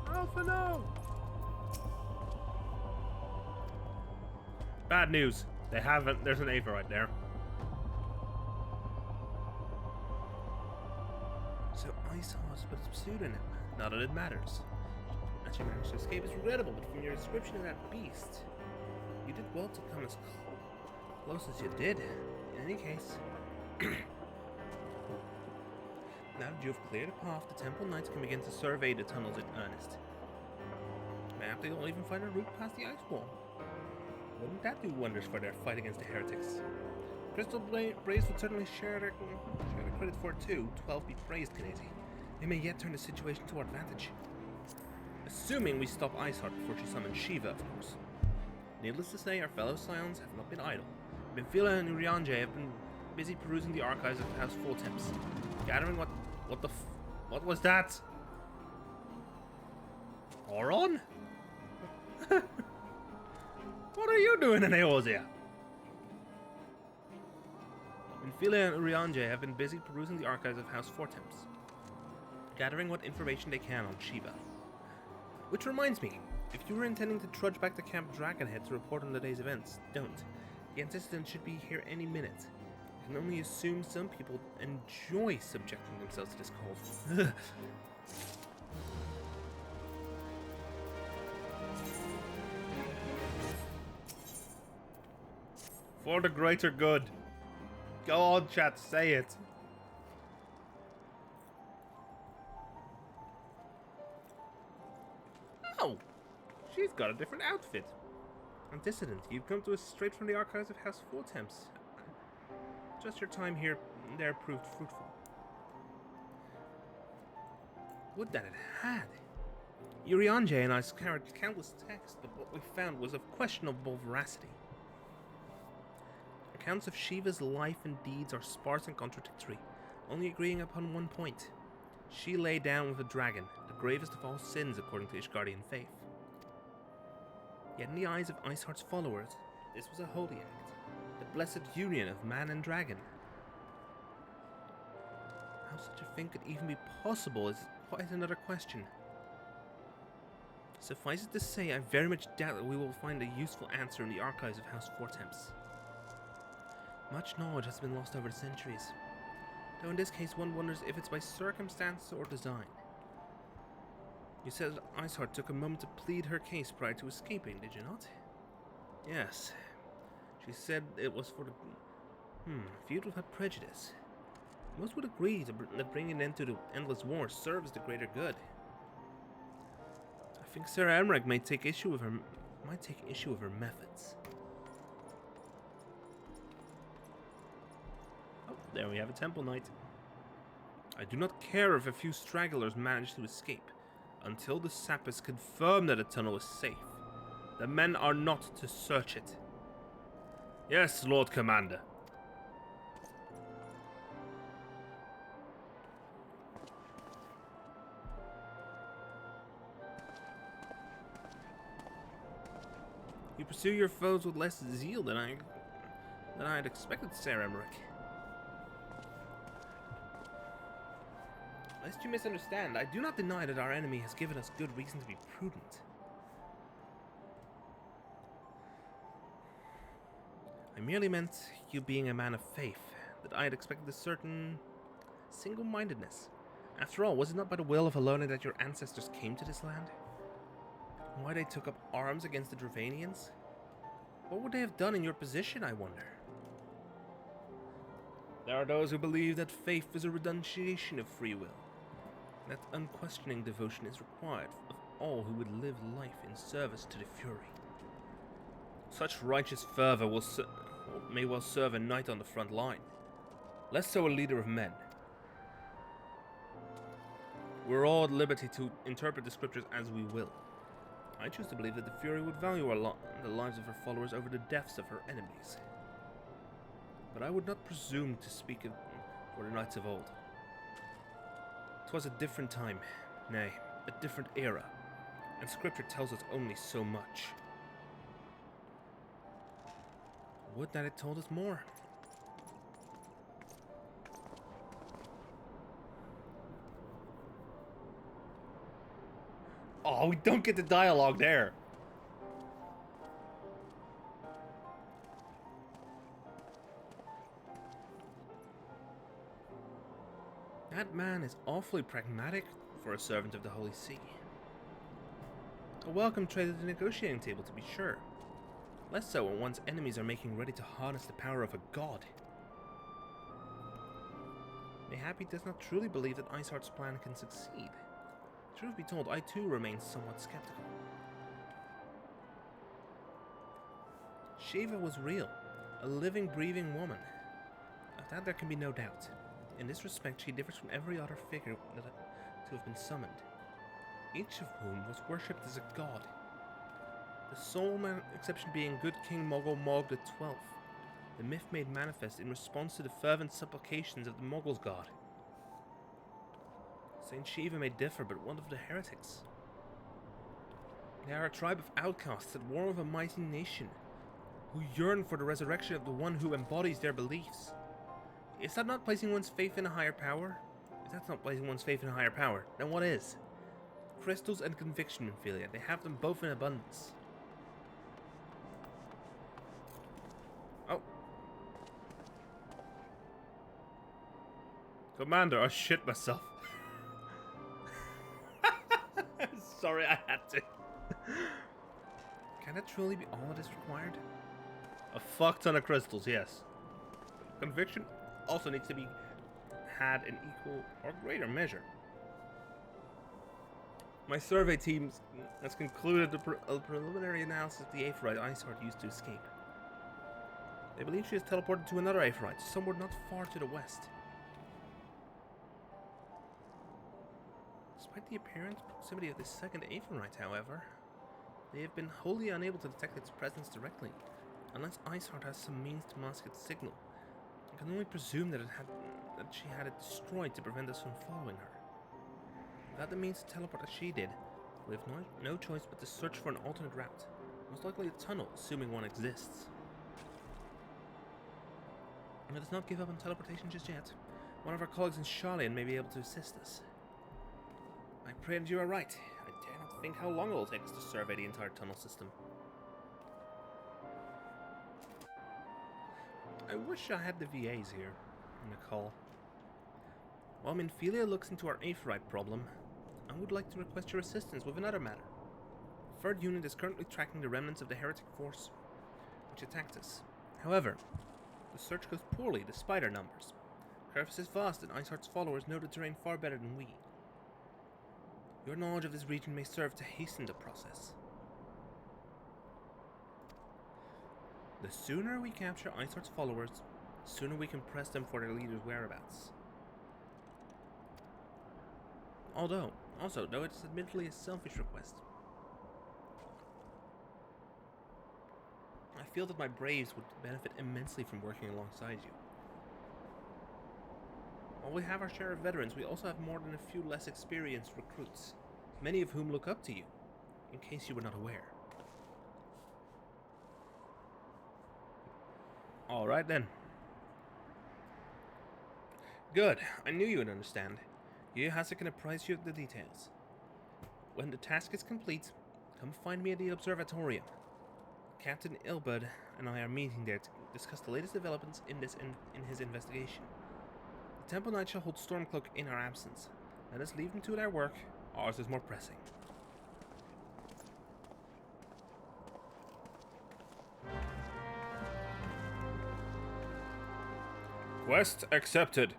Alpha, no! Bad news. They haven't. There's an Aephorite there. So Iceheart, but it's a pseudonym. Not that it matters. That you managed to escape is regrettable, but from your description of that beast, you did well to come as close as you did. In any case, now that you have cleared a path, the Temple Knights can begin to survey the tunnels in earnest. Mayhap they will even find a route past the ice wall. Wouldn't that do wonders for their fight against the heretics? Crystal Brace would certainly share the credit for it too. 12 be praised, Canesi. They may yet turn the situation to our advantage. Assuming we stop Iceheart before she summons Shiva, of course. Needless to say, our fellow Scions have not been idle. Benfila and Urianger have been busy perusing the archives of House Fortemps, gathering what was that? Oron? What are you doing in Eorzea? Benfila and Urianger have been busy perusing the archives of House Fortemps, gathering what information they can on Shiva. Which reminds me, if you were intending to trudge back to Camp Dragonhead to report on the day's events, don't. The antecedent should be here any minute. I can only assume some people enjoy subjecting themselves to this cold. For the greater good. Go on, chat, say it. Oh, she's got a different outfit. Antecedent, you've come to us straight from the archives of House Fortemps. Just your time here and there proved fruitful. Would that it had. Urianger and I scoured countless texts, but what we found was of questionable veracity. Accounts of Shiva's life and deeds are sparse and contradictory, only agreeing upon one point. She lay down with a dragon, the gravest of all sins according to Ishgardian faith. Yet in the eyes of Iceheart's followers, this was a holy act, the blessed union of man and dragon. How such a thing could even be possible is quite another question. Suffice it to say, I very much doubt that we will find a useful answer in the archives of House Fortemps. Much knowledge has been lost over the centuries, though in this case one wonders if it's by circumstance or design. You said Iceheart took a moment to plead her case prior to escaping, did you not? Yes. She said it was for the feud with her prejudice. Most would agree that bringing an end to the endless war serves the greater good. I think Sarah Emmerich might take issue with her methods. Oh, there we have a Temple Knight. I do not care if a few stragglers manage to escape, until the sappers confirm that the tunnel is safe. The men are not to search it. Yes, Lord Commander. pursue your foes with less zeal than I had expected, Sir Emmerich. Lest you misunderstand, I do not deny that our enemy has given us good reason to be prudent. I merely meant you being a man of faith, that I had expected a certain single-mindedness. After all, was it not by the will of Alona that your ancestors came to this land? And why they took up arms against the Dravanians? What would they have done in your position, I wonder? There are those who believe that faith is a renunciation of free will, that unquestioning devotion is required of all who would live life in service to the Fury. Such righteous fervor may well serve a knight on the front line, less so a leader of men. We're all at liberty to interpret the scriptures as we will. I choose to believe that the Fury would value the lives of her followers over the deaths of her enemies. But I would not presume to speak for the knights of old. 'Twas a different time, nay, a different era, and scripture tells us only so much. Would that it told us more. Oh, we don't get the dialogue there. That man is awfully pragmatic for a servant of the Holy See. A welcome trade at the negotiating table, to be sure. Less so when one's enemies are making ready to harness the power of a god. Mayhap he does not truly believe that Iceheart's plan can succeed. Truth be told, I too remain somewhat skeptical. Shiva was real, a living, breathing woman. Of that there can be no doubt. In this respect, she differs from every other figure to have been summoned, each of whom was worshipped as a god. The sole exception being good King Mogul Mog XII, the myth made manifest in response to the fervent supplications of the Mogul's god. Saint Shiva may differ, but one of the heretics. They are a tribe of outcasts at war with a mighty nation, who yearn for the resurrection of the one who embodies their beliefs. Is that not placing one's faith in a higher power? If that's not placing one's faith in a higher power, then what is? Crystals and conviction, Ophelia, they have them both in abundance. Oh. Commander, I shit myself. Sorry, I had to. Can that truly be all that is required? A fuck ton of crystals, yes. Conviction also needs to be had in equal or greater measure. My survey team has concluded the preliminary analysis of the Aephorite Iceheart used to escape. They believe she is teleported to another Aephorite, somewhere not far to the west. Despite the apparent proximity of this second Aephorite, however, they have been wholly unable to detect its presence directly, unless Iceheart has some means to mask its signal. I can only presume that she had it destroyed to prevent us from following her. Without the means to teleport as she did, we have no choice but to search for an alternate route, most likely a tunnel, assuming one exists. Let us not give up on teleportation just yet. One of our colleagues in Charlian may be able to assist us. I pray that you are right. I dare not think how long it will take us to survey the entire tunnel system. I wish I had the VAs here in the call. While Minfilia looks into our Aephorite problem, I would like to request your assistance with another matter. The 3rd unit is currently tracking the remnants of the heretic force which attacked us. However, the search goes poorly despite our numbers. Kerfus is vast and Iceheart's followers know the terrain far better than we. Your knowledge of this region may serve to hasten the process. The sooner we capture Iceheart's followers, the sooner we can press them for their leader's whereabouts. Also, though it is admittedly a selfish request, I feel that my braves would benefit immensely from working alongside you. While we have our share of veterans, we also have more than a few less experienced recruits, many of whom look up to you, in case you were not aware. Alright then. Good. I knew you would understand. Yehasa can apprise you of the details. When the task is complete, come find me at the observatorium. Captain Ilbud and I are meeting there to discuss the latest developments in his investigation. The Temple Knight shall hold Stormcloak in our absence. Let us leave them to their work. Ours is more pressing. Quest accepted.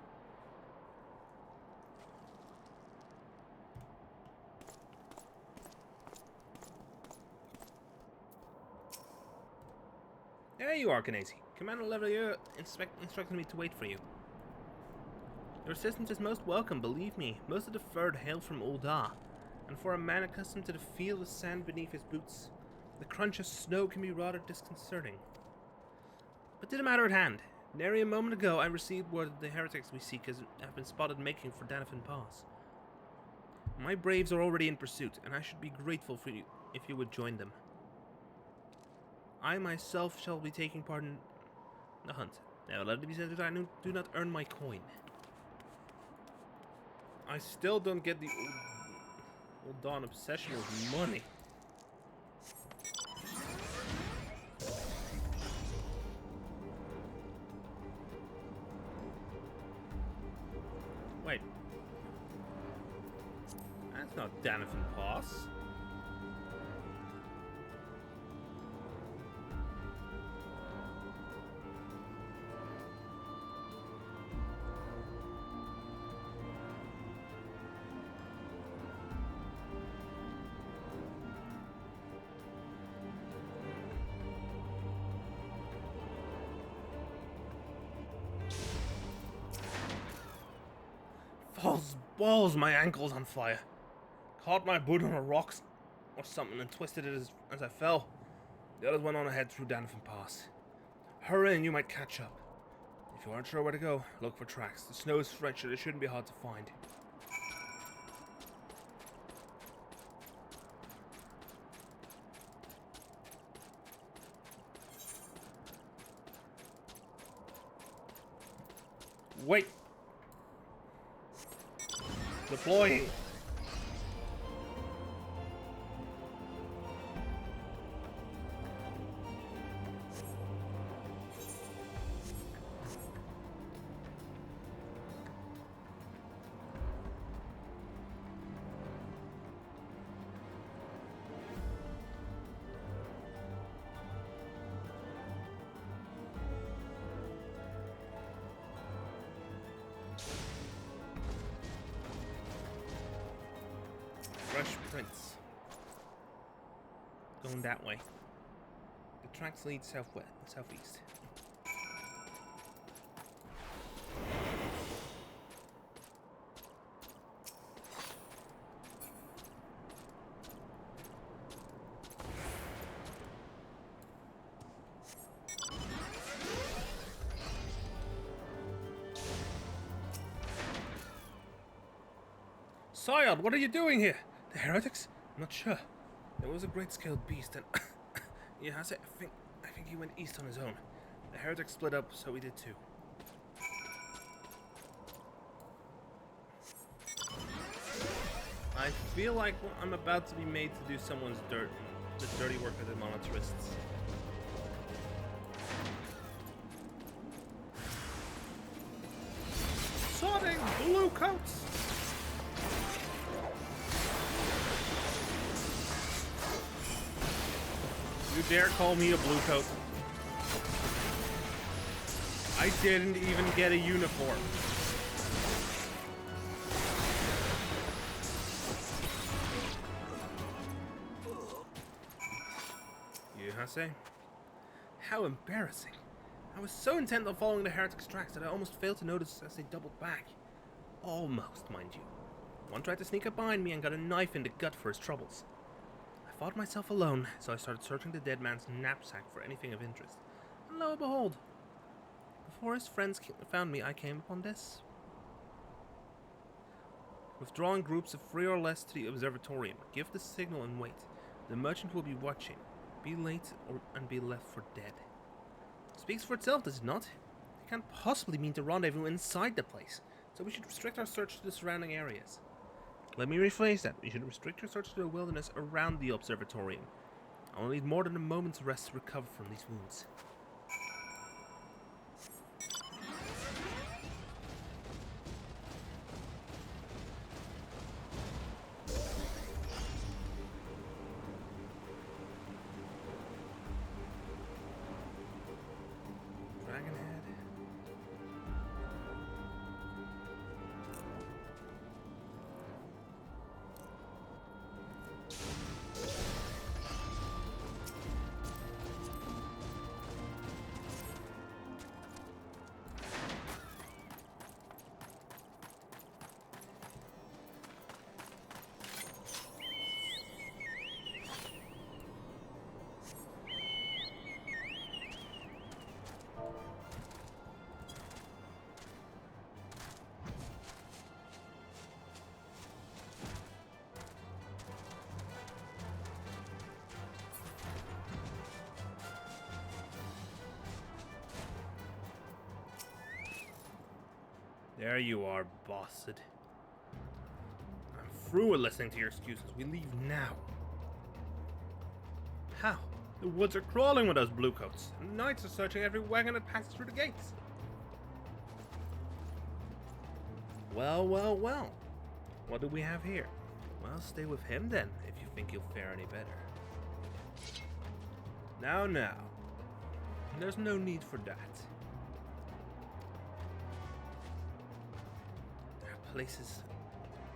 There you are, Kanesi. Commander Levalier instructed me to wait for you. Your assistance is most welcome, believe me. Most of the Ferd hail from Ul'dah, and for a man accustomed to the feel of sand beneath his boots, the crunch of snow can be rather disconcerting. But to the matter at hand. Nary a moment ago I received word that the heretics we seek have been spotted making for Danafin Pass. My braves are already in pursuit, and I should be grateful for you if you would join them. I myself shall be taking part in the hunt. Now let it be said that I do not earn my coin. I still don't get the old Dawn obsession with money. Wait. That's not Danafin Pass. False balls, my ankle's on fire. Caught my boot on a rock or something and twisted it as I fell. The others went on ahead through Danafin Pass. Hurry and you might catch up. If you aren't sure where to go, look for tracks. The snow is fresh, so it shouldn't be hard to find. Wait! Deploying! Fresh prints. Going that way. The tracks lead southeast. Syod, what are you doing here? The heretics? I'm not sure. There was a great-scaled beast and... Yes, I think he went east on his own. The heretics split up, so we did too. I feel like I'm about to be made to do someone's the dirty work of the monetarists. Sodding blue coats! You dare call me a blue coat? I didn't even get a uniform. You say? How embarrassing. I was so intent on following the heretics' tracks that I almost failed to notice as they doubled back. Almost, mind you. One tried to sneak up behind me and got a knife in the gut for his troubles. I fought myself alone, so I started searching the dead man's knapsack for anything of interest. And lo and behold, before his friends found me, I came upon this. Withdraw in groups of 3 or less to the observatorium. Give the signal and wait. The merchant will be watching. Be late and be left for dead. Speaks for itself, does it not? They can't possibly mean to rendezvous inside the place, so we should restrict our search to the surrounding areas. Let me rephrase that. We should restrict our search to the wilderness around the observatorium. I will need more than a moment's rest to recover from these wounds. There you are, bossed. I'm through with listening to your excuses. We leave now. How? The woods are crawling with those bluecoats, and knights are searching every wagon that passes through the gates. Well, well, well. What do we have here? Well, stay with him then, if you think you'll fare any better. Now. There's no need for that. Places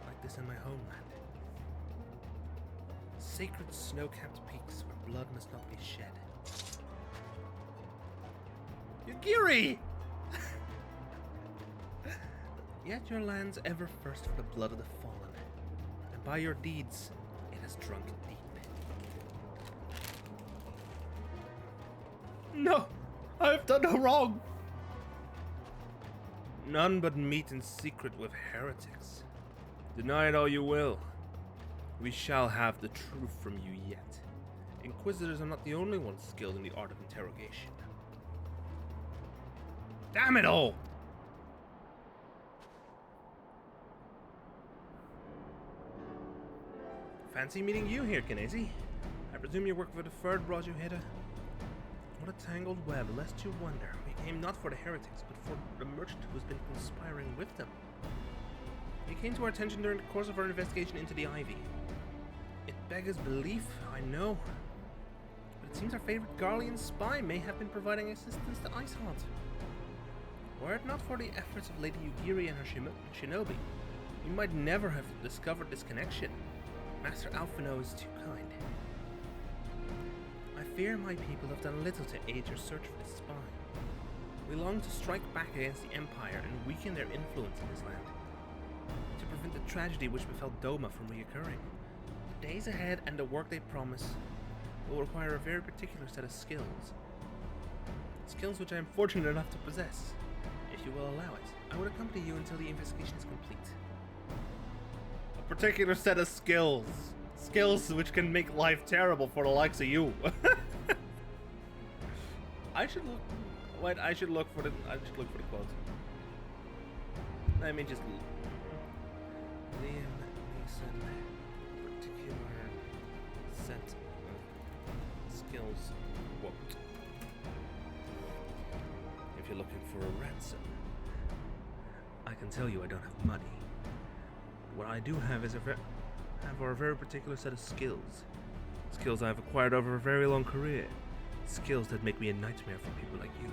like this in my homeland. Sacred snow-capped peaks where blood must not be shed. Yugiri! Yet your land's ever thirst for the blood of the fallen, and by your deeds it has drunk deep. No! I've done no wrong! None but meet in secret with heretics. Deny it all you will. We shall have the truth from you yet. Inquisitors are not the only ones skilled in the art of interrogation. Damn it all! Fancy meeting you here, Kinesi. I presume your work for the Third brought you hither. What a tangled web, lest you wonder. We came not for the heretics, but for the merchant who has been conspiring with them. He came to our attention during the course of our investigation into the Ivy. It beggars belief, I know. But it seems our favorite Garlean spy may have been providing assistance to Icehaunt. Were it not for the efforts of Lady Yugiri and her shinobi, we might never have discovered this connection. Master Alphino is too kind. I fear my people have done little to aid your search for this spy. We long to strike back against the Empire and weaken their influence in this land, to prevent the tragedy which befell Doma from reoccurring. The days ahead and the work they promise will require a very particular set of skills. Skills which I am fortunate enough to possess. If you will allow it, I would accompany you until the investigation is complete. A particular set of skills. Skills which can make life terrible for the likes of you. I should look for the quote. Let me just Liam Neeson, particular set of skills quote. If you're looking for a ransom, I can tell you I don't have money. What I do have is a very particular set of skills. Skills I've acquired over a very long career. Skills that make me a nightmare for people like you.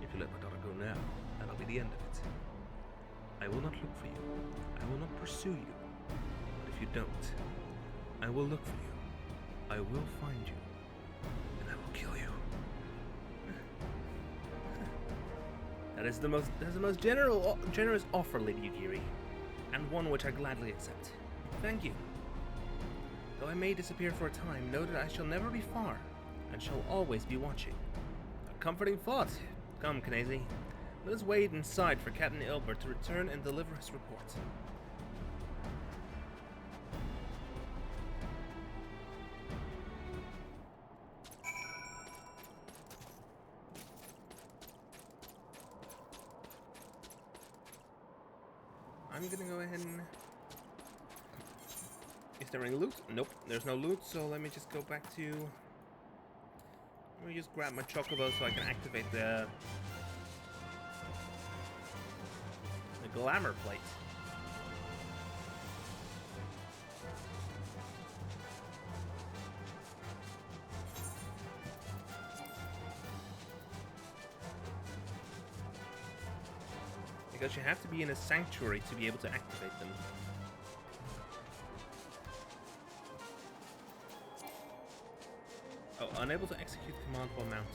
If you let my daughter go now, that'll be the end of it. I will not look for you. I will not pursue you. But if you don't, I will look for you. I will find you. And I will kill you. That is the most generous offer, Lady Yugiri, and one which I gladly accept. Thank you. Though I may disappear for a time, know that I shall never be far, and shall always be watching. A comforting thought. Come, Kinesi. Let us wait inside for Captain Ilbert to return and deliver his report. I'm gonna go ahead and... Is there any loot? Nope, there's no loot, so let me just go back to... Let me just grab my chocobo so I can activate the glamour plate. Because you have to be in a sanctuary to be able to activate them. Oh, unable to execute command while mounted.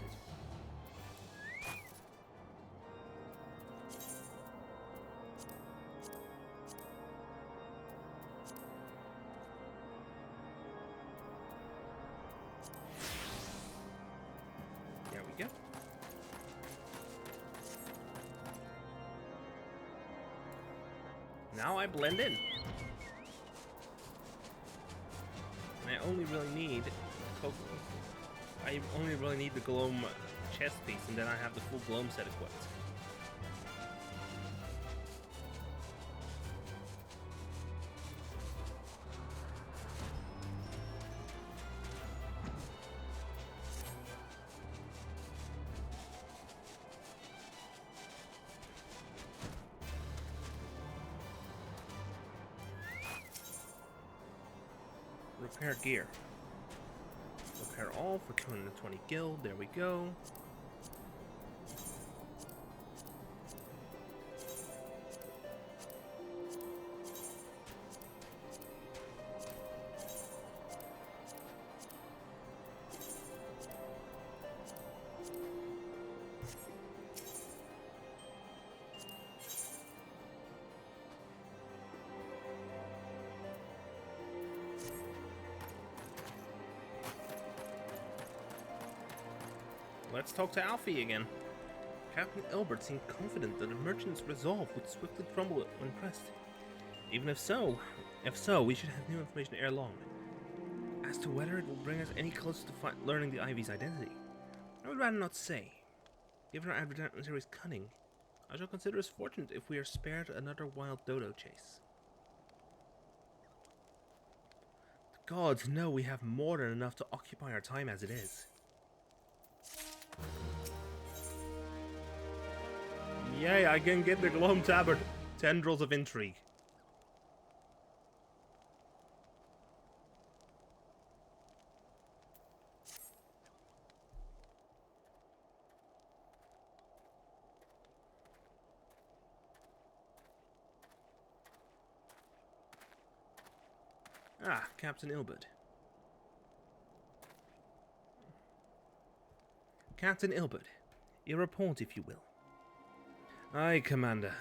There we go. Now I blend in. I only really need the Gloam chest piece, and then I have the full Gloam set equipped. Repair gear. Repair all for 220 gil. There we go. Let's talk to Alfie again. Captain Elbert seemed confident that the merchant's resolve would swiftly crumble when pressed. Even if so, we should have new information ere long. As to whether it will bring us any closer to learning the Ivy's identity, I would rather not say. Given our adversary's cunning, I shall consider us fortunate if we are spared another wild dodo chase. The gods know we have more than enough to occupy our time as it is. Yay, I can get the Gloam Tabard. Tendrils of intrigue. Ah, Captain Ilbert. Captain Ilbert, your report, if you will. Aye, Commander.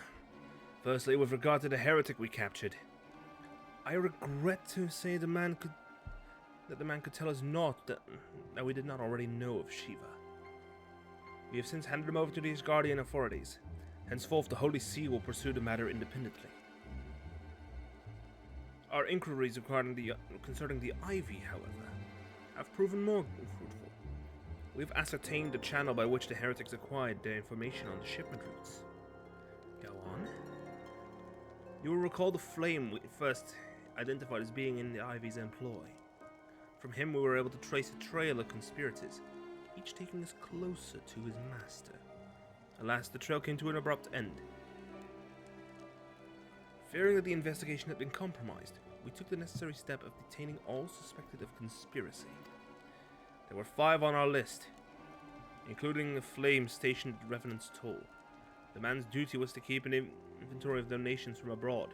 Firstly, with regard to the heretic we captured, I regret to say the man could tell us naught that we did not already know of Shiva. We have since handed him over to the Asgardian authorities. Henceforth, the Holy See will pursue the matter independently. Our inquiries concerning the Ivy, however, have proven more fruitful. We've ascertained the channel by which the heretics acquired their information on the shipment routes. Go on. You will recall the flame we first identified as being in the Ivy's employ. From him we were able to trace a trail of conspirators, each taking us closer to his master. Alas, the trail came to an abrupt end. Fearing that the investigation had been compromised, we took the necessary step of detaining all suspected of conspiracy. There were 5 on our list, including the flame stationed at Revenant's Toll. The man's duty was to keep an inventory of donations from abroad,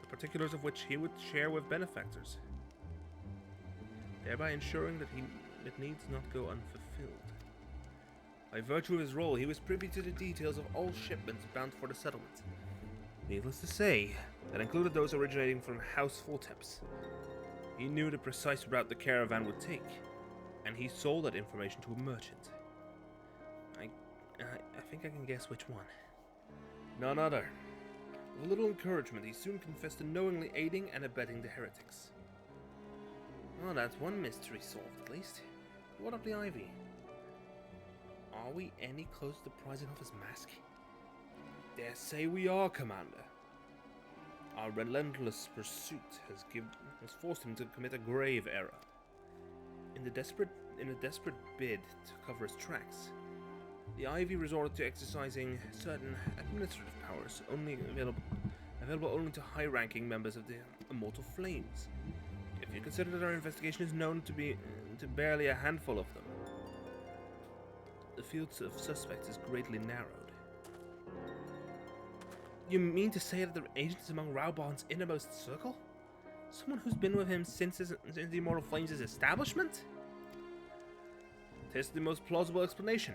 the particulars of which he would share with benefactors, thereby ensuring that needs not go unfulfilled. By virtue of his role, he was privy to the details of all shipments bound for the settlement. Needless to say, that included those originating from House Forteps. He knew the precise route the caravan would take, and he sold that information to a merchant. I think I can guess which one. None other. With a little encouragement, he soon confessed to knowingly aiding and abetting the heretics. Well, that's one mystery solved, at least. What of the Ivy? Are we any closer to prizing off his mask? Dare say we are, Commander. Our relentless pursuit has forced him to commit a grave error. In a desperate bid to cover his tracks, the Ivy resorted to exercising certain administrative powers available only to high-ranking members of the Immortal Flames. If you consider that our investigation is known to barely a handful of them, the field of suspects is greatly narrowed. You mean to say that the agent is among Raubon's innermost circle? Someone who's been with him since the Immortal Flames' establishment? Tis the most plausible explanation.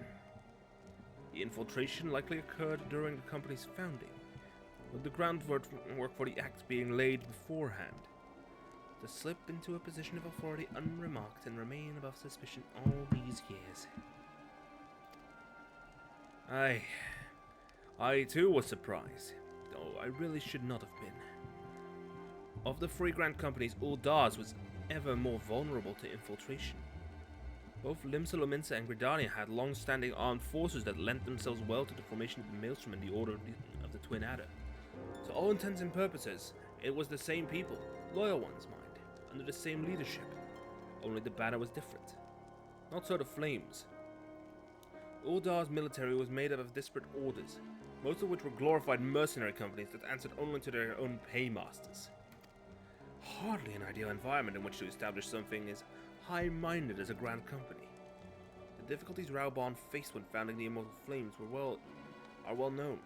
The infiltration likely occurred during the company's founding, with the groundwork for the act being laid beforehand. To slip into a position of authority unremarked and remain above suspicion all these years. I too was surprised, though I really should not have been. Of the three grand companies, Uldaz was ever more vulnerable to infiltration. Both Limsa Lominsa and Gridania had long-standing armed forces that lent themselves well to the formation of the Maelstrom and the Order of the Twin Adder. To all intents and purposes, it was the same people, loyal ones, mind, under the same leadership. Only the banner was different. Not so the Flames. Uldar's military was made up of disparate orders, most of which were glorified mercenary companies that answered only to their own paymasters. Hardly an ideal environment in which to establish something as high-minded as a grand company. The difficulties Raubon faced when founding the Immortal Flames are well known.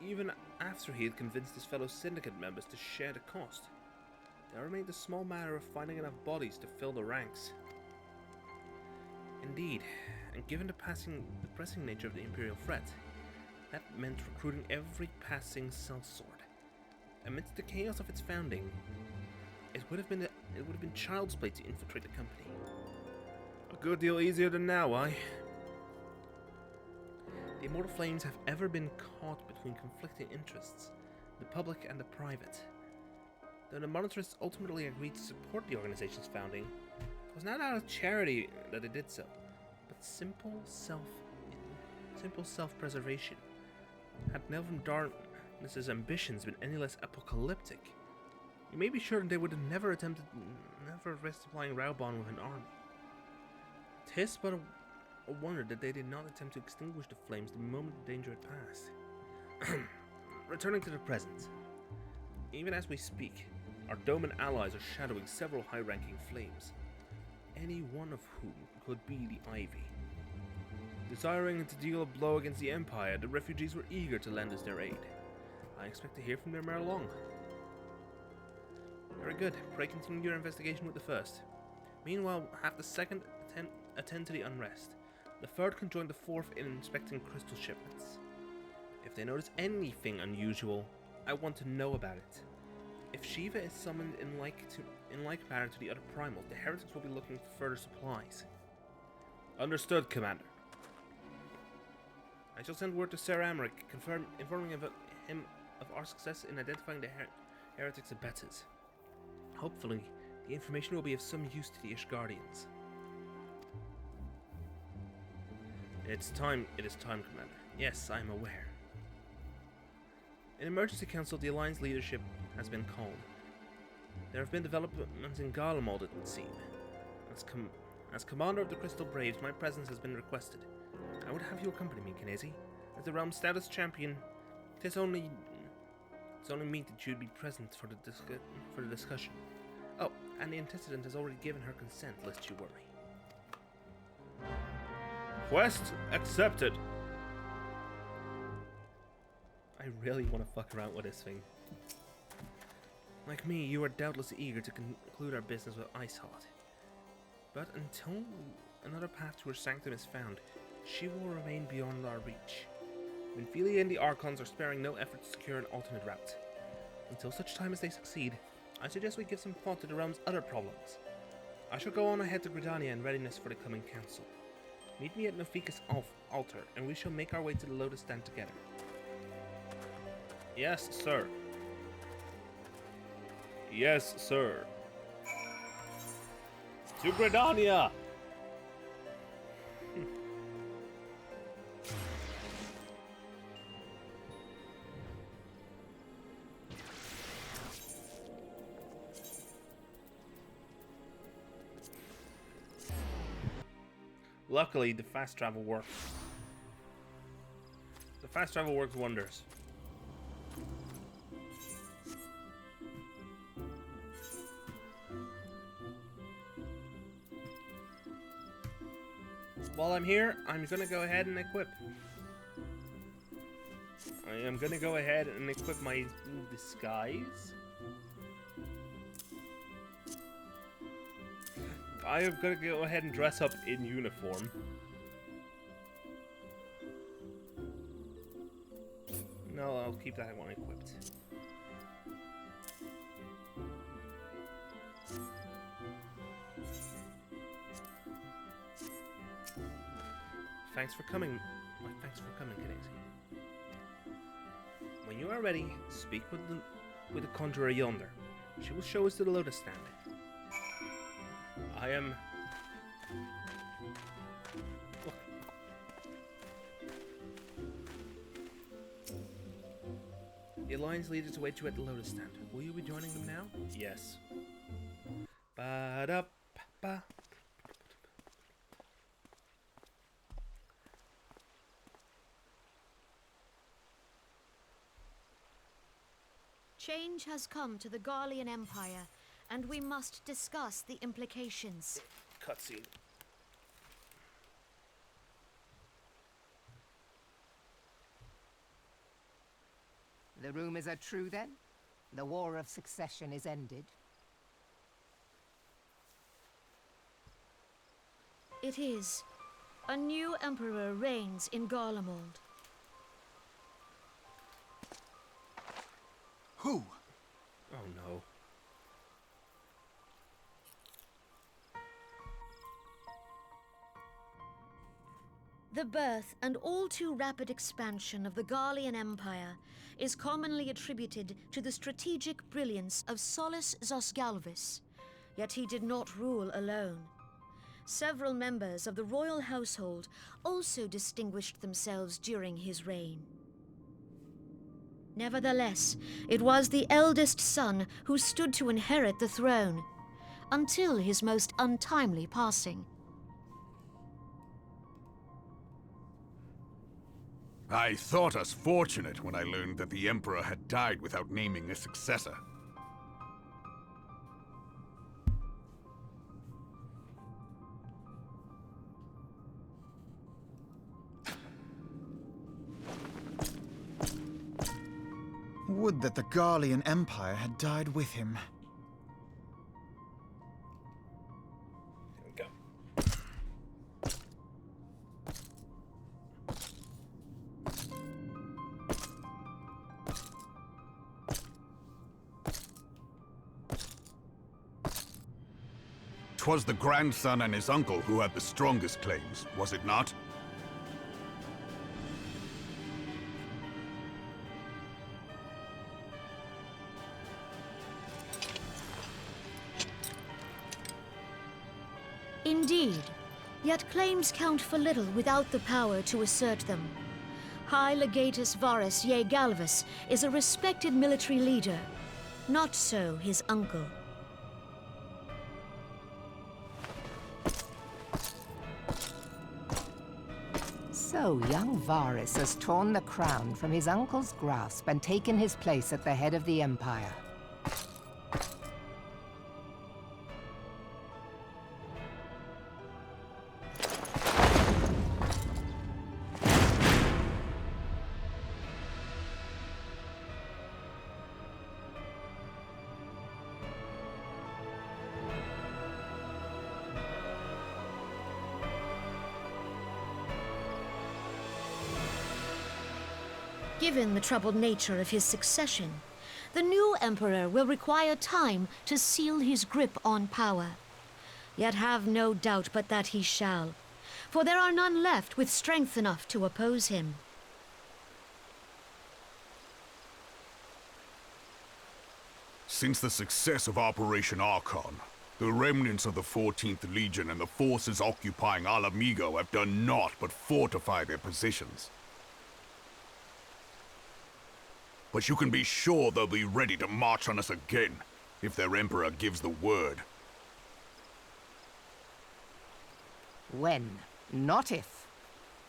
Even after he had convinced his fellow syndicate members to share the cost, there remained a small matter of finding enough bodies to fill the ranks. Indeed, and given the pressing nature of the Imperial threat, that meant recruiting every passing sellsword. Amidst the chaos of its founding, it would have been child's play to infiltrate the company. A good deal easier than now, The Immortal Flames have ever been caught between conflicting interests, the public and the private. Though the monetarists ultimately agreed to support the organization's founding, it was not out of charity that they did so, but simple self-preservation. Had Nelvin Darkness's ambitions been any less apocalyptic, you may be sure they would have never risked supplying Raubon with an army. 'Tis but a wonder that they did not attempt to extinguish the flames the moment the danger had passed. Returning to the present. Even as we speak, our Doman allies are shadowing several high-ranking flames, any one of whom could be the Ivy. Desiring to deal a blow against the Empire, the refugees were eager to lend us their aid. I expect to hear from them ere long. Very good. Pray continue your investigation with the first. Meanwhile, have the second attend to the unrest. The third can join the fourth in inspecting crystal shipments. If they notice anything unusual, I want to know about it. If Shiva is summoned in like manner to the other primals, the heretics will be looking for further supplies. Understood, Commander. I shall send word to Ser Amric, informing him of our success in identifying the heretics' abettors. Hopefully, the information will be of some use to the Ishgardians. It is time, Commander. Yes, I am aware. In Emergency Council, the Alliance leadership has been called. There have been developments in Garlemald, it would seem. As commander of the Crystal Braves, my presence has been requested. I would have you accompany me, Kinesi. As the realm's stoutest champion, it's only meet that you'd be present for the discussion. Oh, and the antecedent has already given her consent, lest you worry. Quest accepted. I really want to fuck around with this thing. Like me, you are doubtless eager to conclude our business with Iceheart. But until another path to her sanctum is found, she will remain beyond our reach. Minfilia and the Archons are sparing no effort to secure an alternate route. Until such time as they succeed, I suggest we give some thought to the realm's other problems. I shall go on ahead to Gridania in readiness for the coming council. Meet me at Nofika's altar, and we shall make our way to the Lotus Stand together. Yes, sir. Yes, sir. To Gridania! Luckily, the fast travel works. The fast travel works wonders. While I'm here, I'm gonna go ahead and equip. I am gonna go ahead and equip my disguise. I am gonna go ahead and dress up in uniform. No, I'll keep that one equipped. Thanks for coming. Thanks for coming, Heresy. When you are ready, speak with the conjurer yonder. She will show us to the lotus stand. I am. Look. The Alliance leaders await you at the lotus stand. Will you be joining them now? Yes. Ba-da-ba-ba. Change has come to the Garlean Empire, and we must discuss the implications. Cutscene. The rumors are true, then? The War of Succession is ended? It is. A new emperor reigns in Garlemald. Who? Oh no. The birth and all too rapid expansion of the Garlean Empire is commonly attributed to the strategic brilliance of Solus Zosgalvis, yet he did not rule alone. Several members of the royal household also distinguished themselves during his reign. Nevertheless, it was the eldest son who stood to inherit the throne, until his most untimely passing. I thought us fortunate when I learned that the Emperor had died without naming a successor. Would that the Garlean Empire had died with him. There we go. 'Twas the grandson and his uncle who had the strongest claims, was it not? Indeed, yet claims count for little without the power to assert them. High Legatus Varus Ye Galvus is a respected military leader, not so his uncle. So young Varus has torn the crown from his uncle's grasp and taken his place at the head of the Empire. Given the troubled nature of his succession, the new emperor will require time to seal his grip on power. Yet have no doubt but that he shall, for there are none left with strength enough to oppose him. Since the success of Operation Archon, the remnants of the 14th Legion and the forces occupying Alamigo have done naught but fortify their positions. But you can be sure they'll be ready to march on us again, if their Emperor gives the word. When? Not if.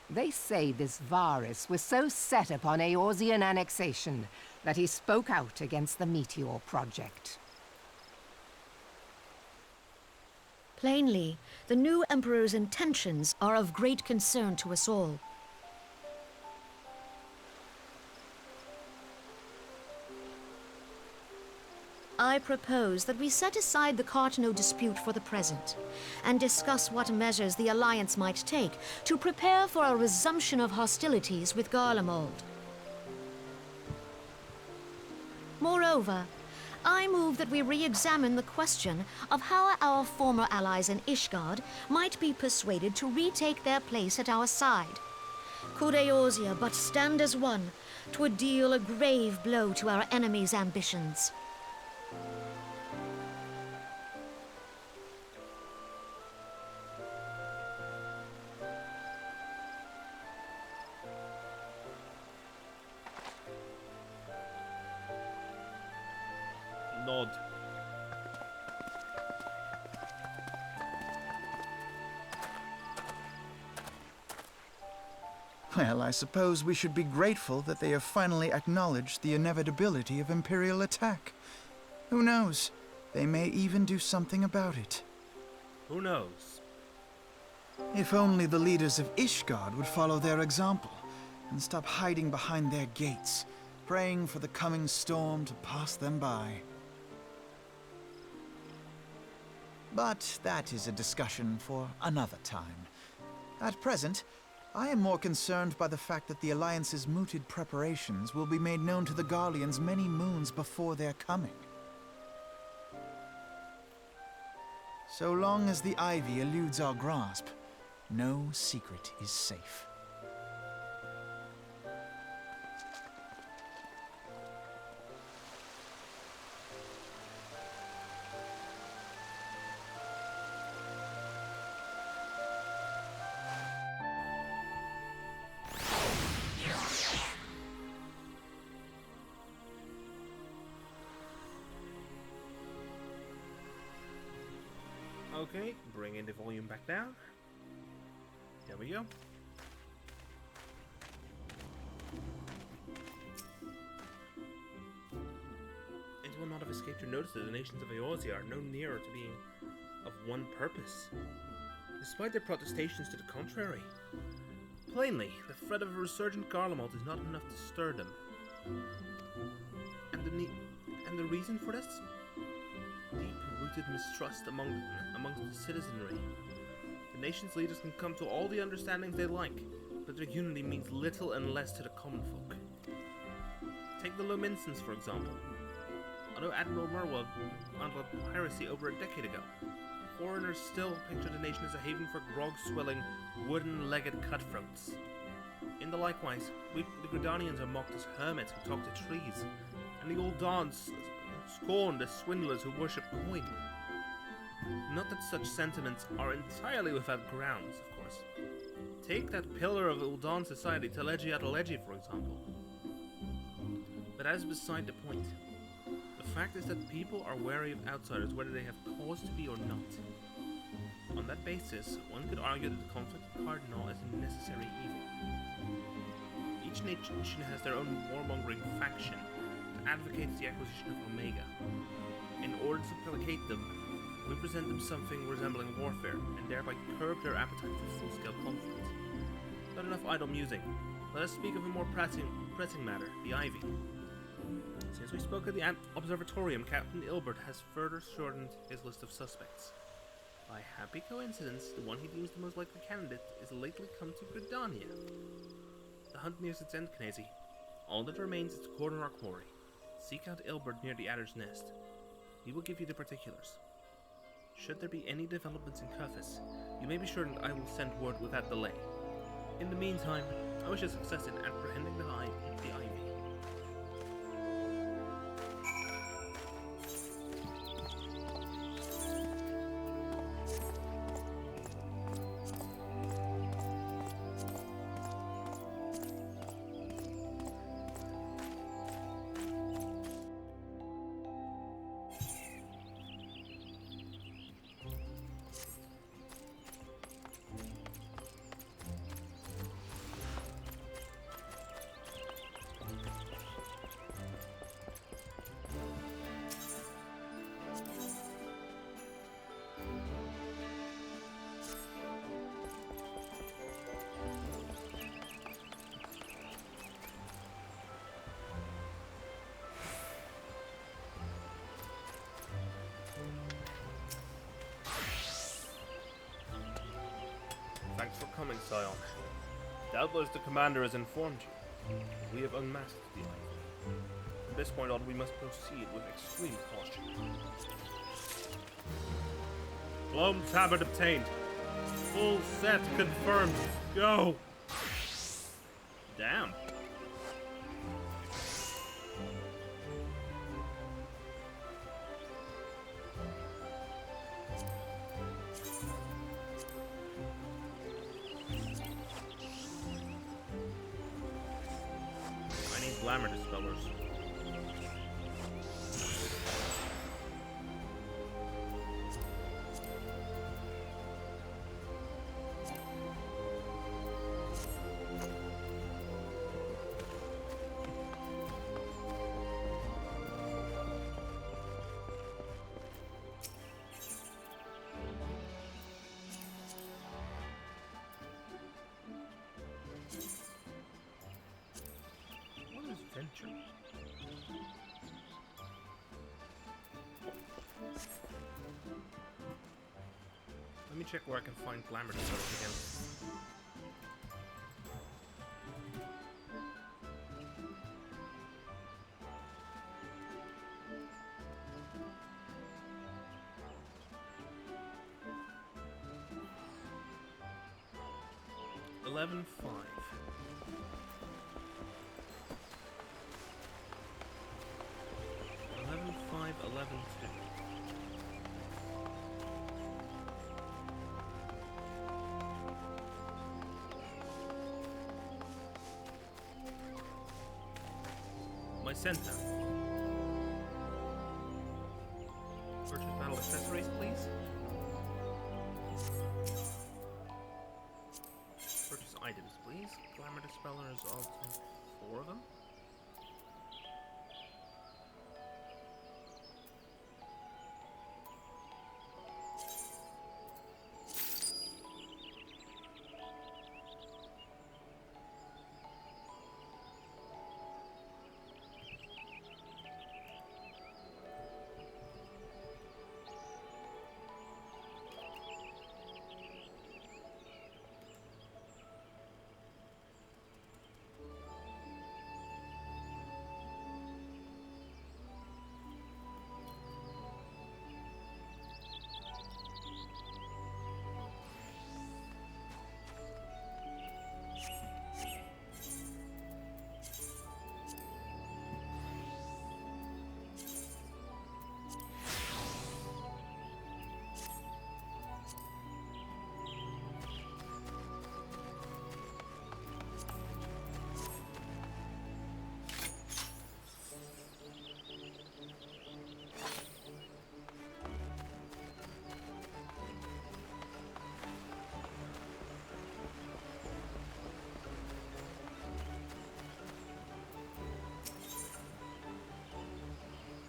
They say this Varus was so set upon Eorzean annexation that he spoke out against the Meteor Project. Plainly, the new Emperor's intentions are of great concern to us all. I propose that we set aside the Cartno dispute for the present, and discuss what measures the Alliance might take to prepare for a resumption of hostilities with Garlemald. Moreover, I move that we re-examine the question of how our former allies in Ishgard might be persuaded to retake their place at our side. Could Eorzea but stand as one, 'twould deal a grave blow to our enemies' ambitions. Nod. Well, I suppose we should be grateful that they have finally acknowledged the inevitability of Imperial attack. Who knows? They may even do something about it. Who knows? If only the leaders of Ishgard would follow their example and stop hiding behind their gates, praying for the coming storm to pass them by. But that is a discussion for another time. At present, I am more concerned by the fact that the Alliance's mooted preparations will be made known to the Garleans many moons before their coming. So long as the ivy eludes our grasp, no secret is safe. Okay, bringing the volume back down. There we go. It will not have escaped your notice that the nations of Eorzea are no nearer to being of one purpose, despite their protestations to the contrary. Plainly, the threat of a resurgent Garlemald is not enough to stir them. And the reason for this? Deep-rooted mistrust amongst the citizenry. The nation's leaders can come to all the understandings they like, but their unity means little and less to the common folk. Take the Lominsons, for example. Although Admiral Merwa unveiled Heresy over a decade ago, foreigners still picture the nation as a haven for grog-swilling, wooden-legged cutthroats. In the likewise, the Gridanians are mocked as hermits who talk to trees, and the old Dons scorned as swindlers who worship coin. Not that such sentiments are entirely without grounds, of course. Take that pillar of Uldan society, Telegia Telegia, for example. But that is beside the point. The fact is that people are wary of outsiders whether they have cause to be or not. On that basis, one could argue that the conflict of Cardinal is a necessary evil. Each nation has their own warmongering faction that advocates the acquisition of Omega. In order to placate them, we present them something resembling warfare, and thereby curb their appetite for full-scale conflict. Not enough idle musing. Let us speak of a more pressing matter, the Ivy. Since we spoke at the Observatorium, Captain Ilbert has further shortened his list of suspects. By happy coincidence, the one he deems the most likely candidate is lately come to Gridania. The hunt nears its end, Knezi. All that remains is to corner our quarry. Seek out Ilbert near the Adder's Nest. He will give you the particulars. Should there be any developments in Cufis, you may be sure that I will send word without delay. In the meantime, I wish you success in apprehending the Ivy. Thanks for coming, Scion. Doubtless the commander has informed you. We have unmasked the Ivy. From this point on, we must proceed with extreme caution. Gloam tablet obtained. Full set confirmed. Go! Damn. I need glamour dispellers. What is venture? Let me check where I can find glamour dispellers again. $11.5. 11.5, 11.2. My center. Purchase battle accessories, please. Purchase items, please. Glamour dispellers, I'll take 4 of them.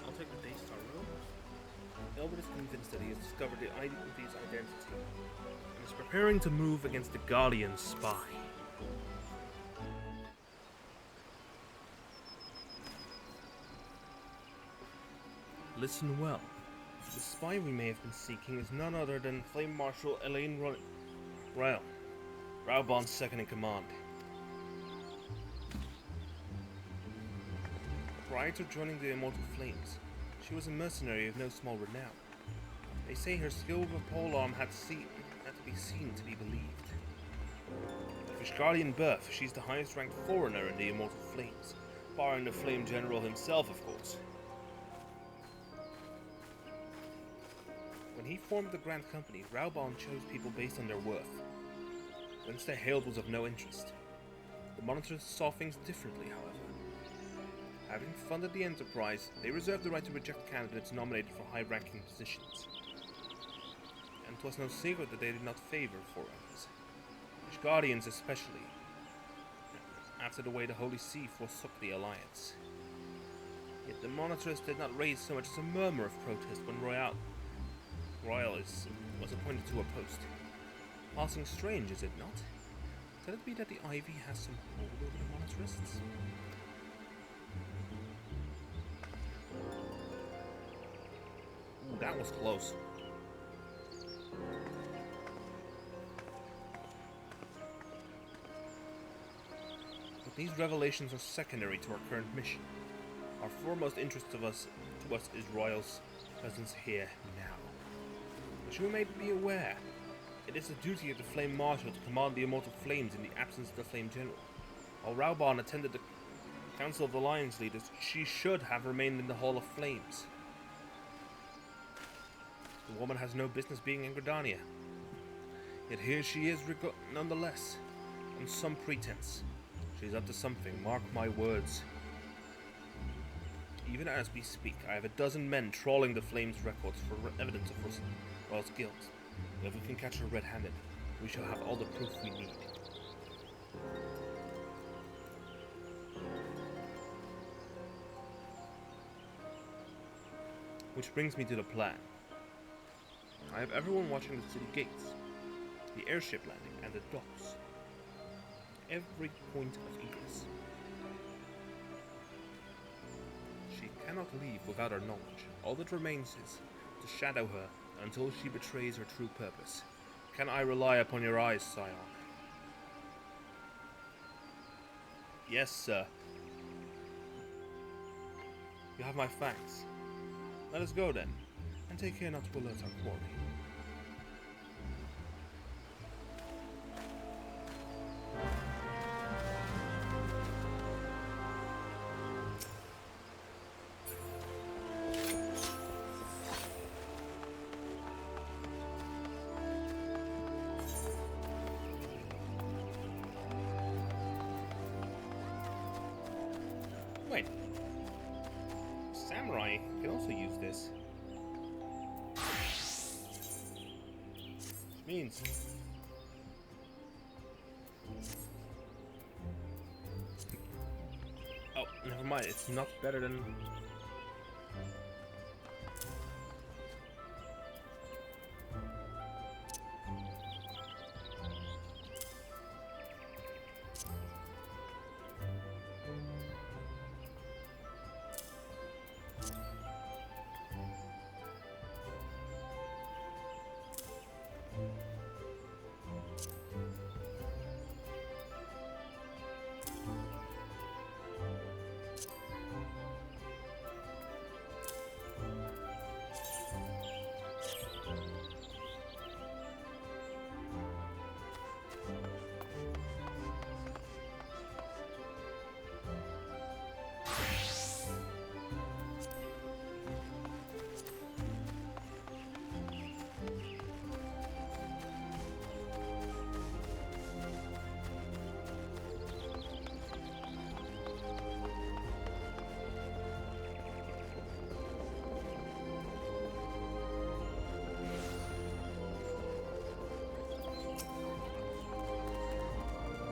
I'll take the Daystar Robe. Elbert is convinced that he has discovered the Ivy's identity and is preparing to move against the Guardian spy. Listen well. The spy we may have been seeking is none other than Flame Marshal Elaine Royal, Raubon's second in command. Prior to joining the Immortal Flames, she was a mercenary of no small renown. They say her skill with a polearm had to be seen to be believed. Of Ishgardian birth, she's the highest ranked foreigner in the Immortal Flames, barring the Flame General himself, of course. When he formed the Grand Company, Raubon chose people based on their worth. Whence their hailed was of no interest. The monitors saw things differently, however. Having funded the enterprise, they reserved the right to reject candidates nominated for high-ranking positions. And 'twas no secret that they did not favor foreigners, Ishgardians especially, after the way the Holy See forsook the Alliance. Yet the monitors did not raise so much as a murmur of protest when Royal was appointed to a post. Passing strange, is it not? Could it be that the Ivy has some hold over the monitarists? Ooh, that was close. These revelations are secondary to our current mission. Our foremost interest to us is Royal's presence here now. But you may be aware, it is the duty of the Flame Marshal to command the Immortal Flames in the absence of the Flame General. While Raubon attended the Council of the Alliance Leaders, she should have remained in the Hall of Flames. The woman has no business being in Gridania. Yet here she is nonetheless, on some pretense. She's up to something, mark my words. Even as we speak, I have a dozen men trawling the Flames records for evidence of Royal's guilt. If we can catch her red-handed, we shall have all the proof we need. Which brings me to the plan. I have everyone watching the city gates, the airship landing, and the docks. Every point of egress. She cannot leave without our knowledge. All that remains is to shadow her until she betrays her true purpose. Can I rely upon your eyes, Scion? Yes, sir. You have my thanks. Let us go then, and take care not to alert our quarry. Wait. Samurai can also use this. Which means... Oh, never mind. It's not better than...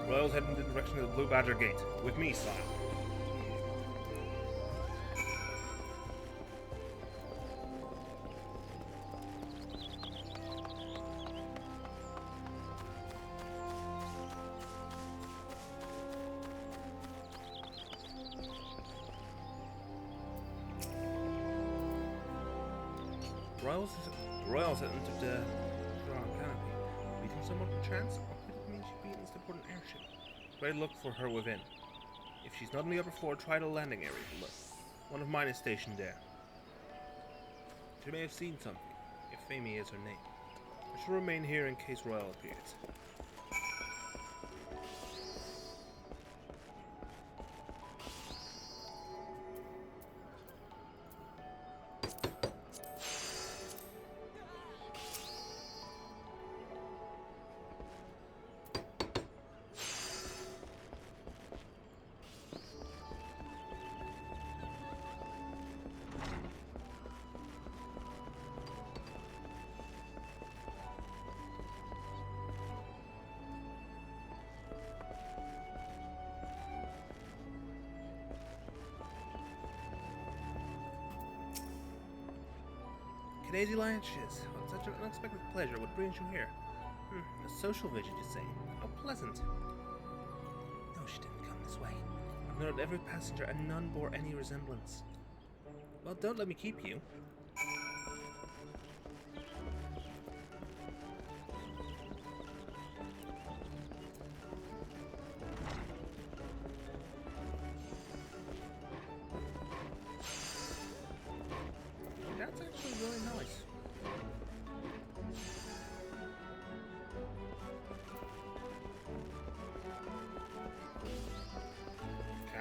Royals heading in the direction of the Blue Badger Gate. With me, sire. Royals had entered the ground canopy. Beating someone perchance, or could it mean she'd be in this important airship? Try to look for her within. If she's not in the upper floor, try the landing area below. One of mine is stationed there. She may have seen something, if Amy is her name. I shall remain here in case Royal appears. Daisy Lanches, what such an unexpected pleasure. What brings you here? A social visit, you say? How pleasant. No, she didn't come this way. I've noted every passenger, and none bore any resemblance. Well, don't let me keep you.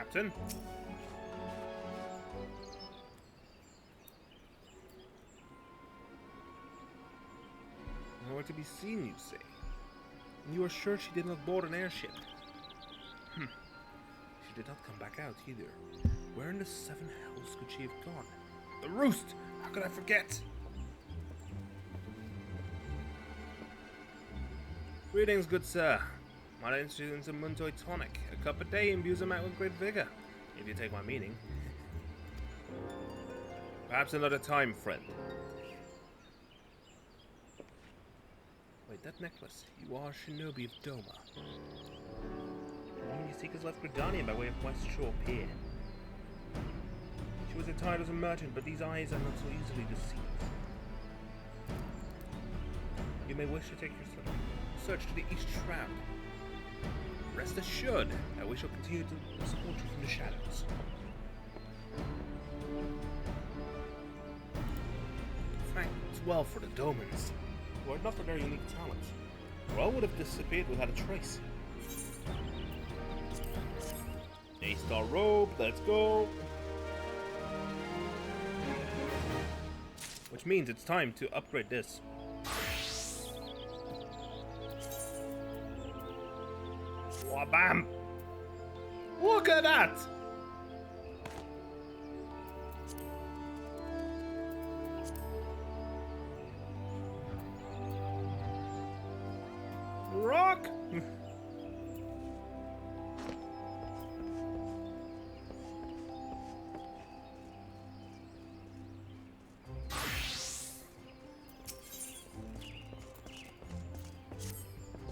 Captain. Nowhere to be seen, you say? And you are sure she did not board an airship? She did not come back out either. Where in the seven hells could she have gone? The roost! How could I forget? Greetings, good sir. My name's a Muntoy tonic. A cup a day imbues a man with great vigor, if you take my meaning. Perhaps another time, friend. Wait, that necklace. You are Shinobi of Doma. The woman you seek has left Gridania by way of West Shore Pier. She was attired as a merchant, but these eyes are not so easily deceived. You may wish to take your search to the East Shroud. Rest assured that we shall continue to support you from the shadows. Thanks well for the Domans, who are not a very unique talent, or all would have disappeared without a trace. A-star robe, let's go! Which means it's time to upgrade this. Wabam! Look at that! Rock!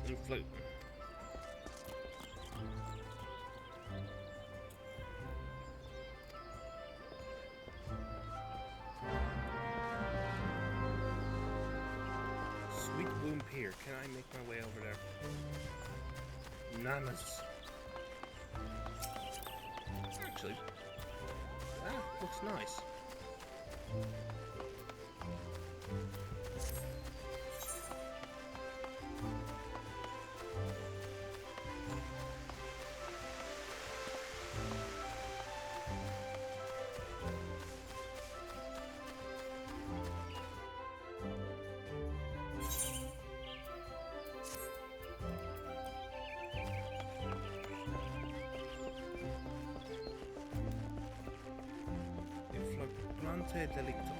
Inflate. Sweet Bloom Pier. Can I make my way over there? Nanas. Actually, that looks nice. Flagrante delicto.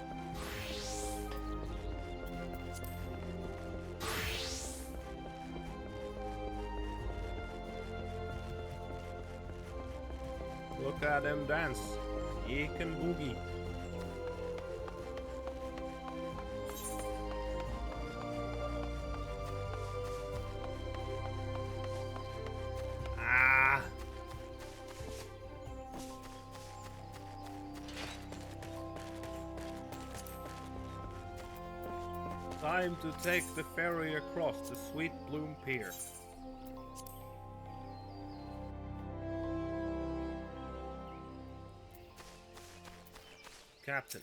Look at them dance. Ye can boogie. Ah. Time to take the ferry across the Sweet Bloom Pier. Captain.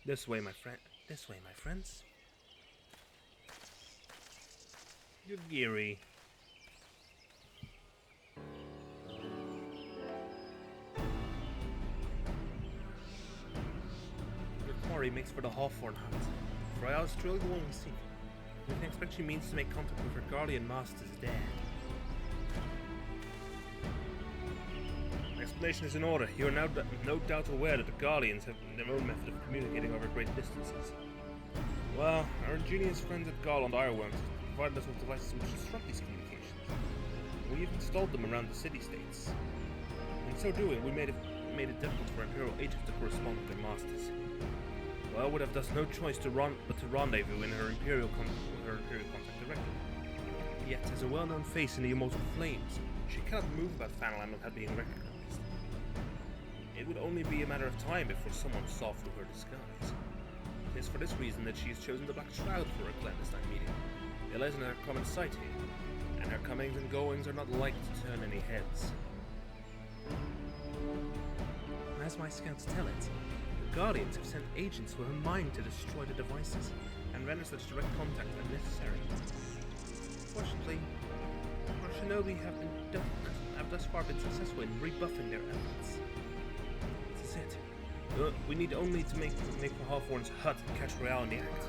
This way, my friend. This way, my friends. You're geary. Your quarry makes for the Hawthorne Hut. For I was truly the one we seek. We can expect she means to make contact with her guardian masters there. Explanation is in order. You are now no doubt aware that the Guardians have their own method of communicating over great distances. Well, our ingenious friends at Garland Ironworms have provided us with devices which disrupt these communications. We've installed them around the city-states. In so doing, we made it difficult for Imperial agents to correspond with their masters. Well, would have thus no choice but to rendezvous in her Imperial contact directly. Yet, as a well-known face in the Immortal Flames, she cannot move about Fanaland without being recognized. It would only be a matter of time before someone saw through her disguise. It is for this reason that she has chosen the Black Shroud for a clandestine meeting. It lies in her common sight here, and her comings and goings are not likely to turn any heads. As my scouts tell it, the Guardians have sent agents with a mind to destroy the devices, and and render such direct contact unnecessary. Fortunately, our shinobi have thus far been successful in rebuffing their elements. This is it. We need only to make for Hawthorne's hut and catch Royale in the act.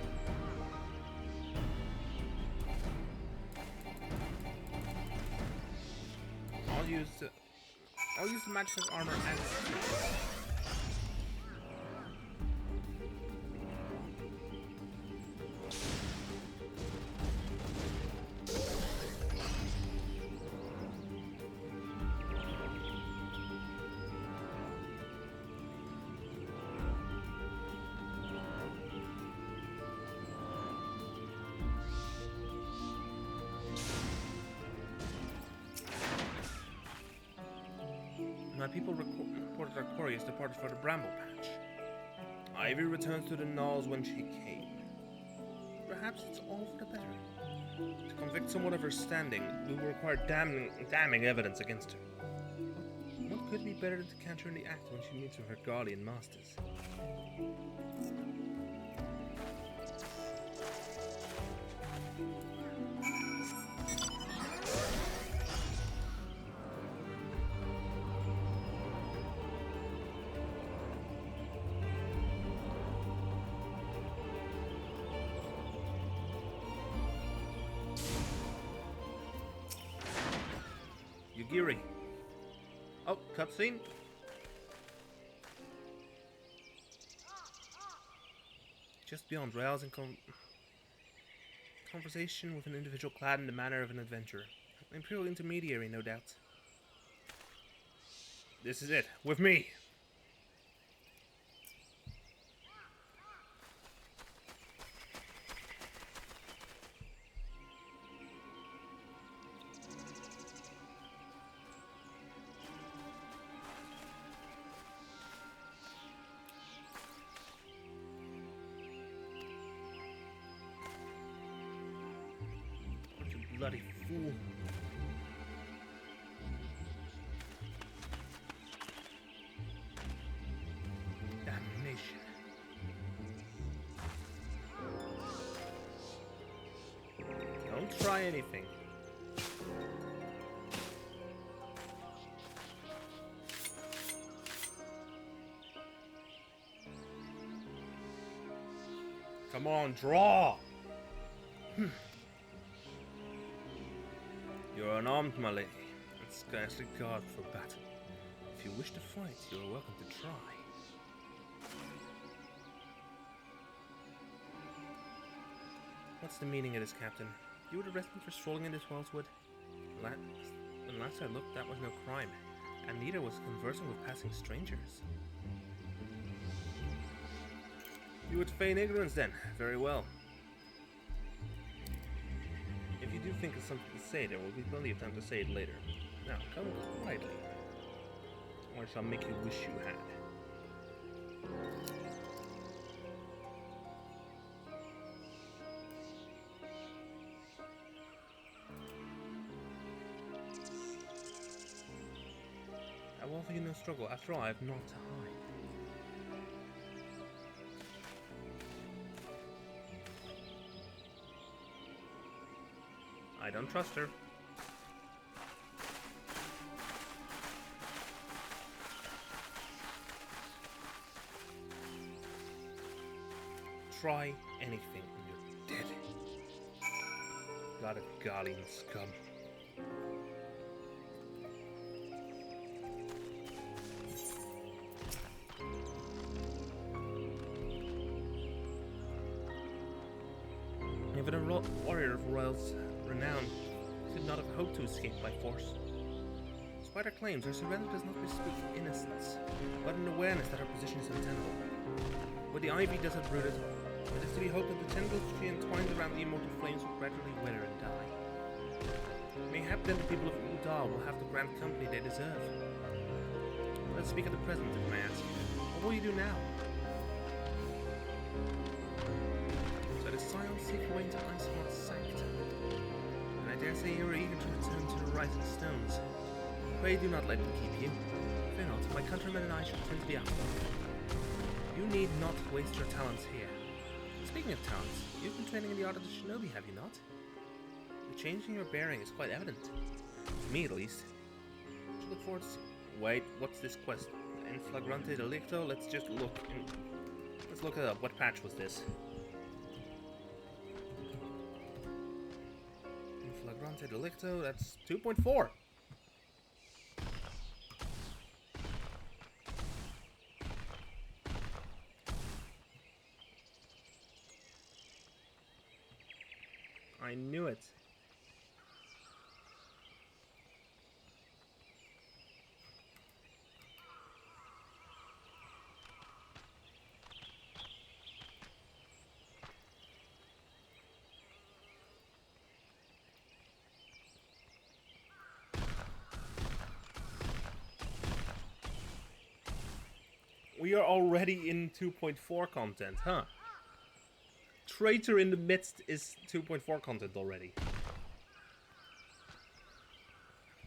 I'll use the Magic's armor as My people reported our quarry has departed for the Bramble Patch. Ivy returns to the Knolls when she came. Perhaps it's all for the better. To convict someone of her standing, we will require damning evidence against her. What could be better than to catch her in the act when she meets with her Garlean masters? Yugiri. Oh, cutscene. Just beyond, Royale's in conversation with an individual clad in the manner of an adventurer. An imperial intermediary, no doubt. This is it. With me. Bloody fool. Damnation. Don't try anything. Come on, draw! You're unarmed, my lady, and scarcely guarded for battle. If you wish to fight, you are welcome to try. What's the meaning of this, Captain? You would arrest me for strolling into Tweleswood? When last I looked, that was no crime, and neither was conversing with passing strangers. You would feign ignorance, then. Very well. If you do think of something to say, there will be plenty of time to say it later. Now, come quietly, or I shall make you wish you had. I will offer you no struggle. After all, I have naught to hide. I don't trust her. Try anything and you're dead. God of Garlean scum. Even a warrior of Royal's renown could not have hoped to escape by force. Despite her claims, her surrender does not bespeak innocence, but an awareness that her position is untenable. Where the ivy does uproot it, it is to be hoped that the tendrils she entwines around the immortal flames will gradually wither and die. Mayhap then the people of Udal will have the grand company they deserve. Let's speak of the present, if I may ask. What will you do now? So the Scions seek away into Iceheart's sanctum. And I dare say you are eager to return to the Rising Stones. Pray do not let them keep you. Fear not, my countrymen and I shall tend to the outlaw. You need not waste your talents here. Speaking of talents, you've been training in the art of the shinobi, have you not? The change in your bearing is quite evident. To me, at least. I should look forward to Wait, what's this quest? In flagrante delicto? Let's just look. Let's look it up. What patch was this? In flagrante delicto, that's 2.4. I knew it. We are already in 2.4 content, huh? Traitor in the Midst is 2.4 content already.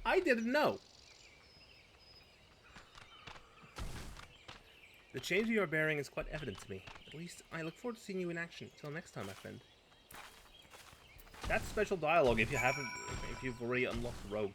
I didn't know. The change in your bearing is quite evident to me. At least I look forward to seeing you in action. Till next time, my friend. That's special dialogue if you've already unlocked Rogue.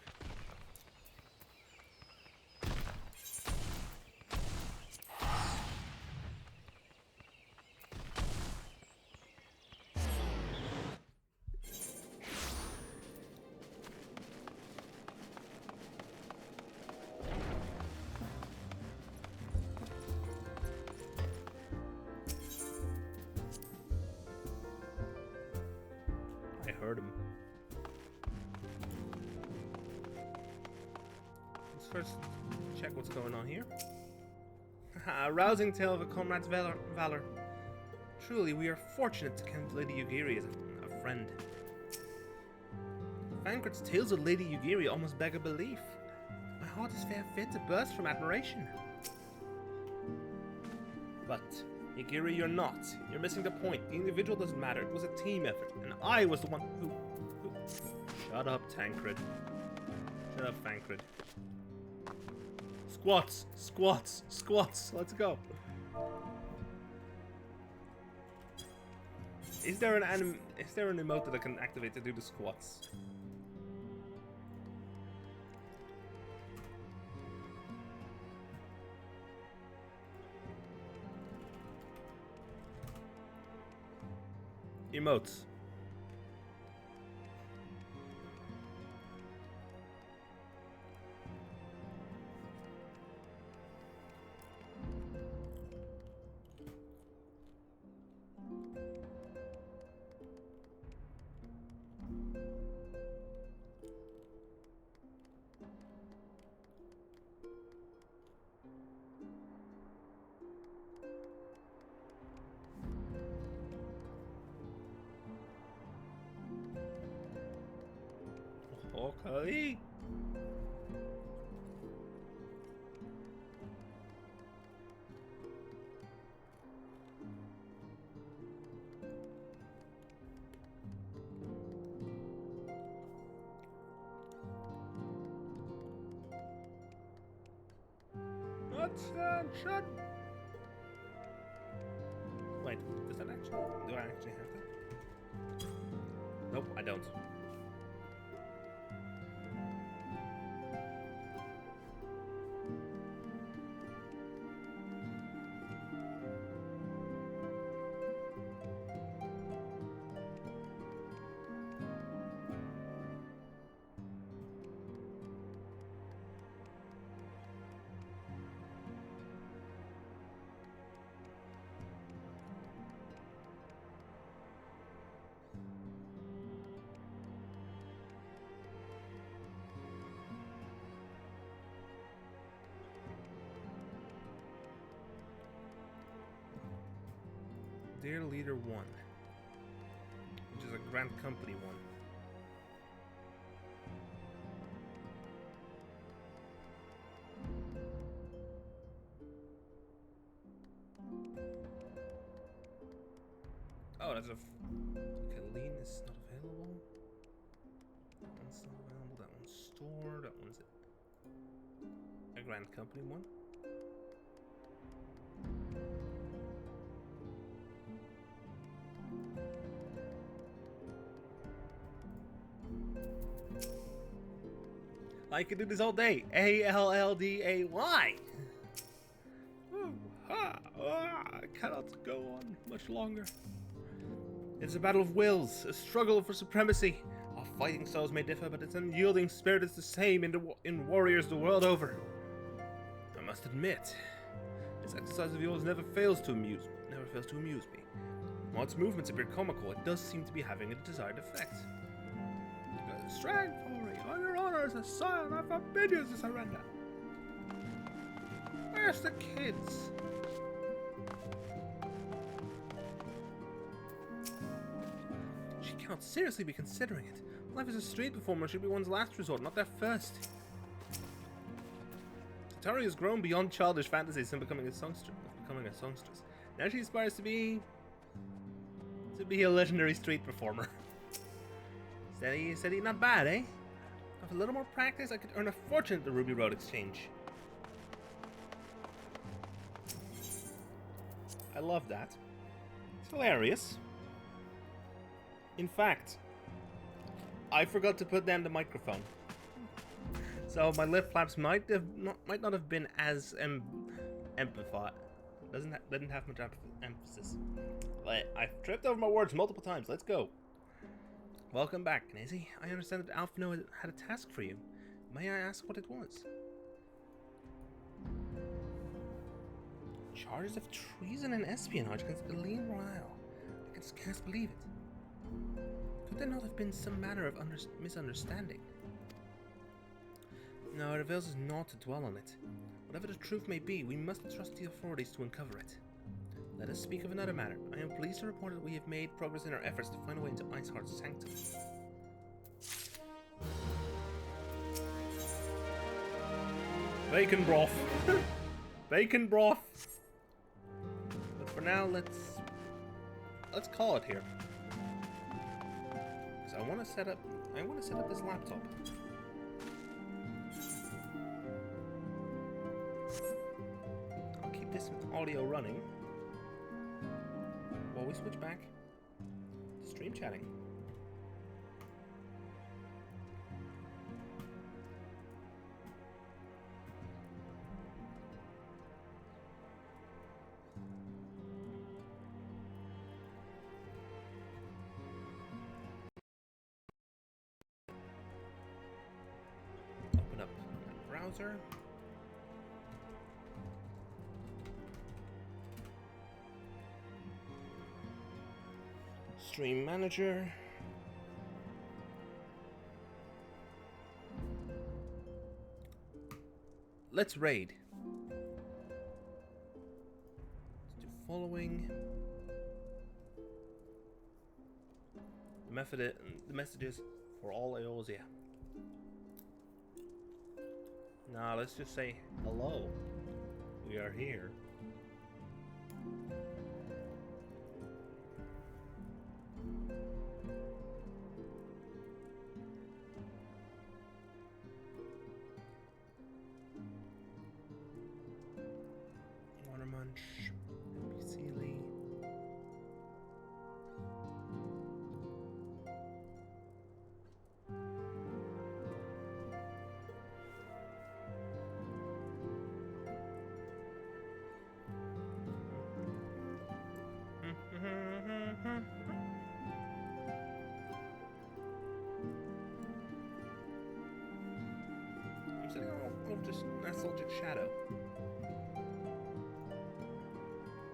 I heard him. Let's first check what's going on here. A rousing tale of a comrade's valor. Truly, we are fortunate to count Lady Yugiri as a friend. Fancred's tales of Lady Yugiri almost beg a belief. My heart is fair fit to burst from admiration. But Yugiri, you're not. You're missing the point. The individual doesn't matter. It was a team effort, and I was the one who... Shut up, Tancred. Shut up, Fancred. Squats! Squats! Squats! Let's go. Is there an emote that I can activate to do the squats? Emotes. Okay. Attention! Wait, does that actually... Do I actually have that? Nope, I don't. Dear Leader 1, which is a Grand Company one. Oh, that's a... Kaleen is not available. That one's not available. That one's stored. That one's a Grand Company one. I could do this all day. A-L-L-D-A-Y. I cannot go on much longer. It's a battle of wills, a struggle for supremacy. Our fighting styles may differ, but its unyielding spirit is the same in warriors the world over. I must admit, this exercise of yours never fails to amuse me. While its movements appear comical, it does seem to be having a desired effect. Strength, Ori, on your honor as a scion, I forbid you to surrender. Where's the kids? She cannot seriously be considering it. Life as a street performer should be one's last resort, not their first. Tari has grown beyond childish fantasies and becoming a songstress. Now she aspires to be a legendary street performer. Steady, not bad, eh? With a little more practice, I could earn a fortune at the Ruby Road Exchange. I love that. It's hilarious. In fact, I forgot to put down the microphone, so my lip flaps might not have been as amplified. Didn't have much emphasis. I've tripped over my words multiple times. Let's go. Welcome back, Knizzy. I understand that Alphino had a task for you. May I ask what it was? Charges of treason and espionage against Eileen Royale. I can scarce believe it. Could there not have been some manner of misunderstanding? No, it avails us not to dwell on it. Whatever the truth may be, we must trust the authorities to uncover it. Let us speak of another matter. I am pleased to report that we have made progress in our efforts to find a way into Iceheart's sanctum. Bacon broth. Bacon broth. But for now, let's call it here. So I want to set up this laptop. I'll keep this audio running while we switch back to stream chatting. Open up my browser. Stream manager. Let's raid. Let's do following. The messages for all Eorzea. Nah, let's just say hello. We are here. I'm sitting on just nostalgic shadow.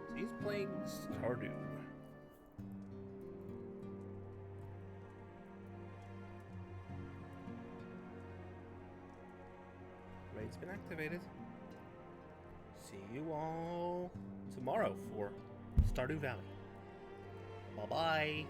So he's playing Stardew. Raid's been activated. See you all tomorrow for Stardew Valley. Bye-bye.